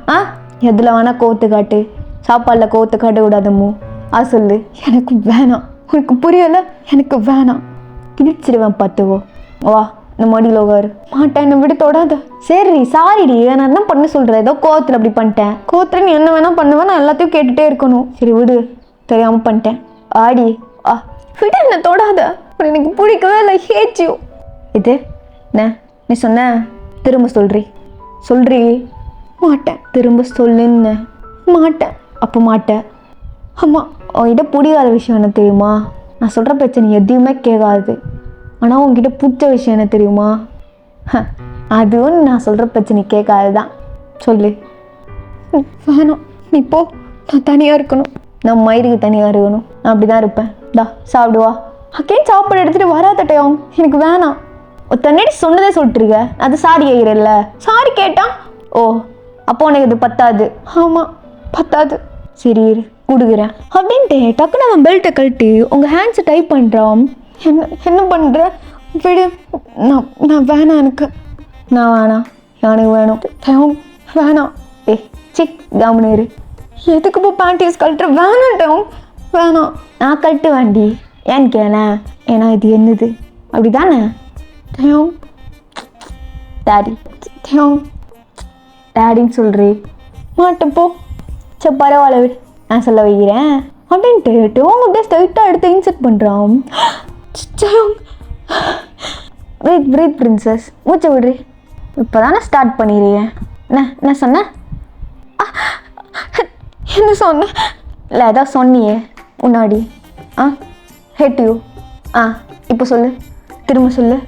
எதில் வேணா கோவத்தை காட்டு. சாப்பாடில் கோவத்தை காட்ட விடாதம்மோ. சொல்லு. எனக்கு வேணாம். உனக்கு புரியலை? எனக்கு வேணாம். கிழிச்சிடுவேன் பார்த்துவோ. வா இந்த மடியில் உட்காரு. மாட்டேன். என்னை விட தொடாத. சரி சாரிடி. நான் என்ன பண்ண சொல்கிறேன்? ஏதோ கோவத்தில் அப்படி பண்ணிட்டேன். கோவத்தில் நீ என்ன வேணால் பண்ணுவேன். நான் எல்லாத்தையும் கேட்டுகிட்டே இருக்கணும். சரி விடு. தெரியாமல் பண்ணிட்டேன். ஆடி விட என்ன தொடாத. உன்னை எனக்கு பிடிக்கவே இல்லை, ஹேட் யூ. இது என்ன நீ சொன்ன? திரும்ப சொல்றி. மாட்டேன். திரும்ப சொல்லுன்னு. மாட்டேன். அப்போ மாட்டேன். ஆமாம், உன்கிட்ட பிடிக்காத விஷயம் என்ன தெரியுமா? நான் சொல்கிற பிரச்சனை எதையுமே கேட்காது. ஆனால் உங்ககிட்ட பிடிச்ச விஷயம் என்ன தெரியுமா? அதுவும் நான் சொல்கிற பிரச்சனை கேட்காது தான். சொல்லு. வேணாம், நீ போ. நான் தனியாக இருக்கணும். நான் மயிருக்கு தனியாக இருக்கணும். நான் அப்படி தான் இருப்பேன். டா சாப்பிடுவா. அக்கேன் சாப்பாடு எடுத்துகிட்டு வராதட்டையும். எனக்கு வேணாம். தண்ணி சொன்னதே சொல்லிட்டுருக்க. அது சாரி கேட்குறல்ல. சாரி கேட்டான். ஓ, அப்போ உனக்கு இது பத்தாது. ஆமாம், பத்தாது. சரி கொடுக்குறேன் அப்படின்ட்டு டக்குன்னு அவன் பெல்ட்டை கழட்டி உங்கள் ஹேண்ட்ஸை டைப் பண்ணுறான். என்ன பண்ணுற? விடு. நான் வேணாம். நான் வேணாம். எனக்கு வேணும். வேணாம். சிக் கவனிரு. எதுக்கு இப்போ பேண்டீஸ் கழட்டுற? வேணாம். வேணாம். நான் கழட்டு வேண்டி ஏன்னு கேளேன். ஏன்னா இது என்னது அப்படி தானே? டாடி டாடின்னு சொல்கிறேன். மாட்டேன் போ. சரி பரவாயில்ல விடு, நான் சொல்ல வைக்கிறேன் அப்படின்ட்டு டோங் அப்படியே ஸ்ட்ரைட்டாக எடுத்து இன்செர்ட் பண்ணுறான். பிரீத் பிரின்சஸ், மூச்சை விடுறி. இப்போ தானே ஸ்டார்ட் பண்ணிடுறீங்க. என்ன சொன்னேன்? என்ன சொன்னேன்? இல்லை ஏதாவது சொன்னியே முன்னாடி. Hate you. இப்போ சொல்லு, திரும்ப சொல்லு.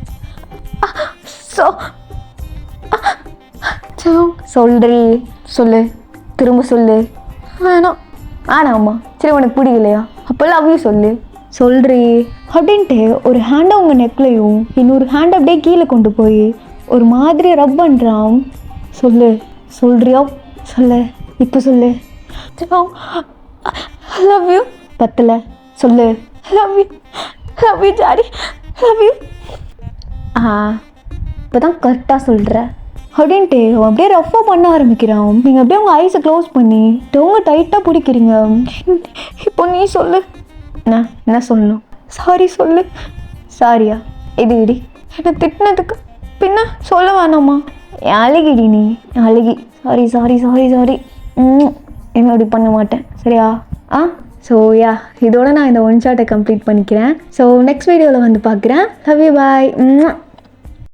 சொல்றி. சொல்லு, திரும்ப சொல்லு. வேணாம்மா. சரி உனக்கு பிடிக்கலையா? அப்போ லவ் யூ சொல்றி அப்படின்ட்டு ஒரு ஹேண்டை உங்கள் நெக்லையும் இன்னொரு ஹேண்டை அப்படியே கீழே கொண்டு போய் ஒரு மாதிரி ரப் பண்ணுறான். சொல்றியா? சொல்லு, இப்போ சொல்லு. Love you. பத்தலை. சொல்லு. லவ் யூ ஜாடி. Love you. இப்போ தான் கரெக்டாக சொல்கிற அப்படின்ட்டு அப்படியே ரஃபாக பண்ண ஆரம்பிக்கிறான். நீங்கள் அப்படியே உங்கள் ஐஸை க்ளோஸ் பண்ணி டோங்க டைட்டாக பிடிக்கிறீங்க. இப்போ நீ சொல்லு. என்ன சொல்லணும்? சாரி சொல்லு. சாரியா? இது இடி என்னை திட்டினதுக்கு பின்ன சொல்ல வேணாமா? அழுகிடி நீ அழுகி. சாரி என்ன அப்படி பண்ண மாட்டேன் சரியா? ஸோ இதோட நான் இந்த ஒன் ஷாட்டை கம்ப்ளீட் பண்ணிக்கிறேன். ஸோ நெக்ஸ்ட் வீடியோவில் வந்து பார்க்குறேன். Love you, bye.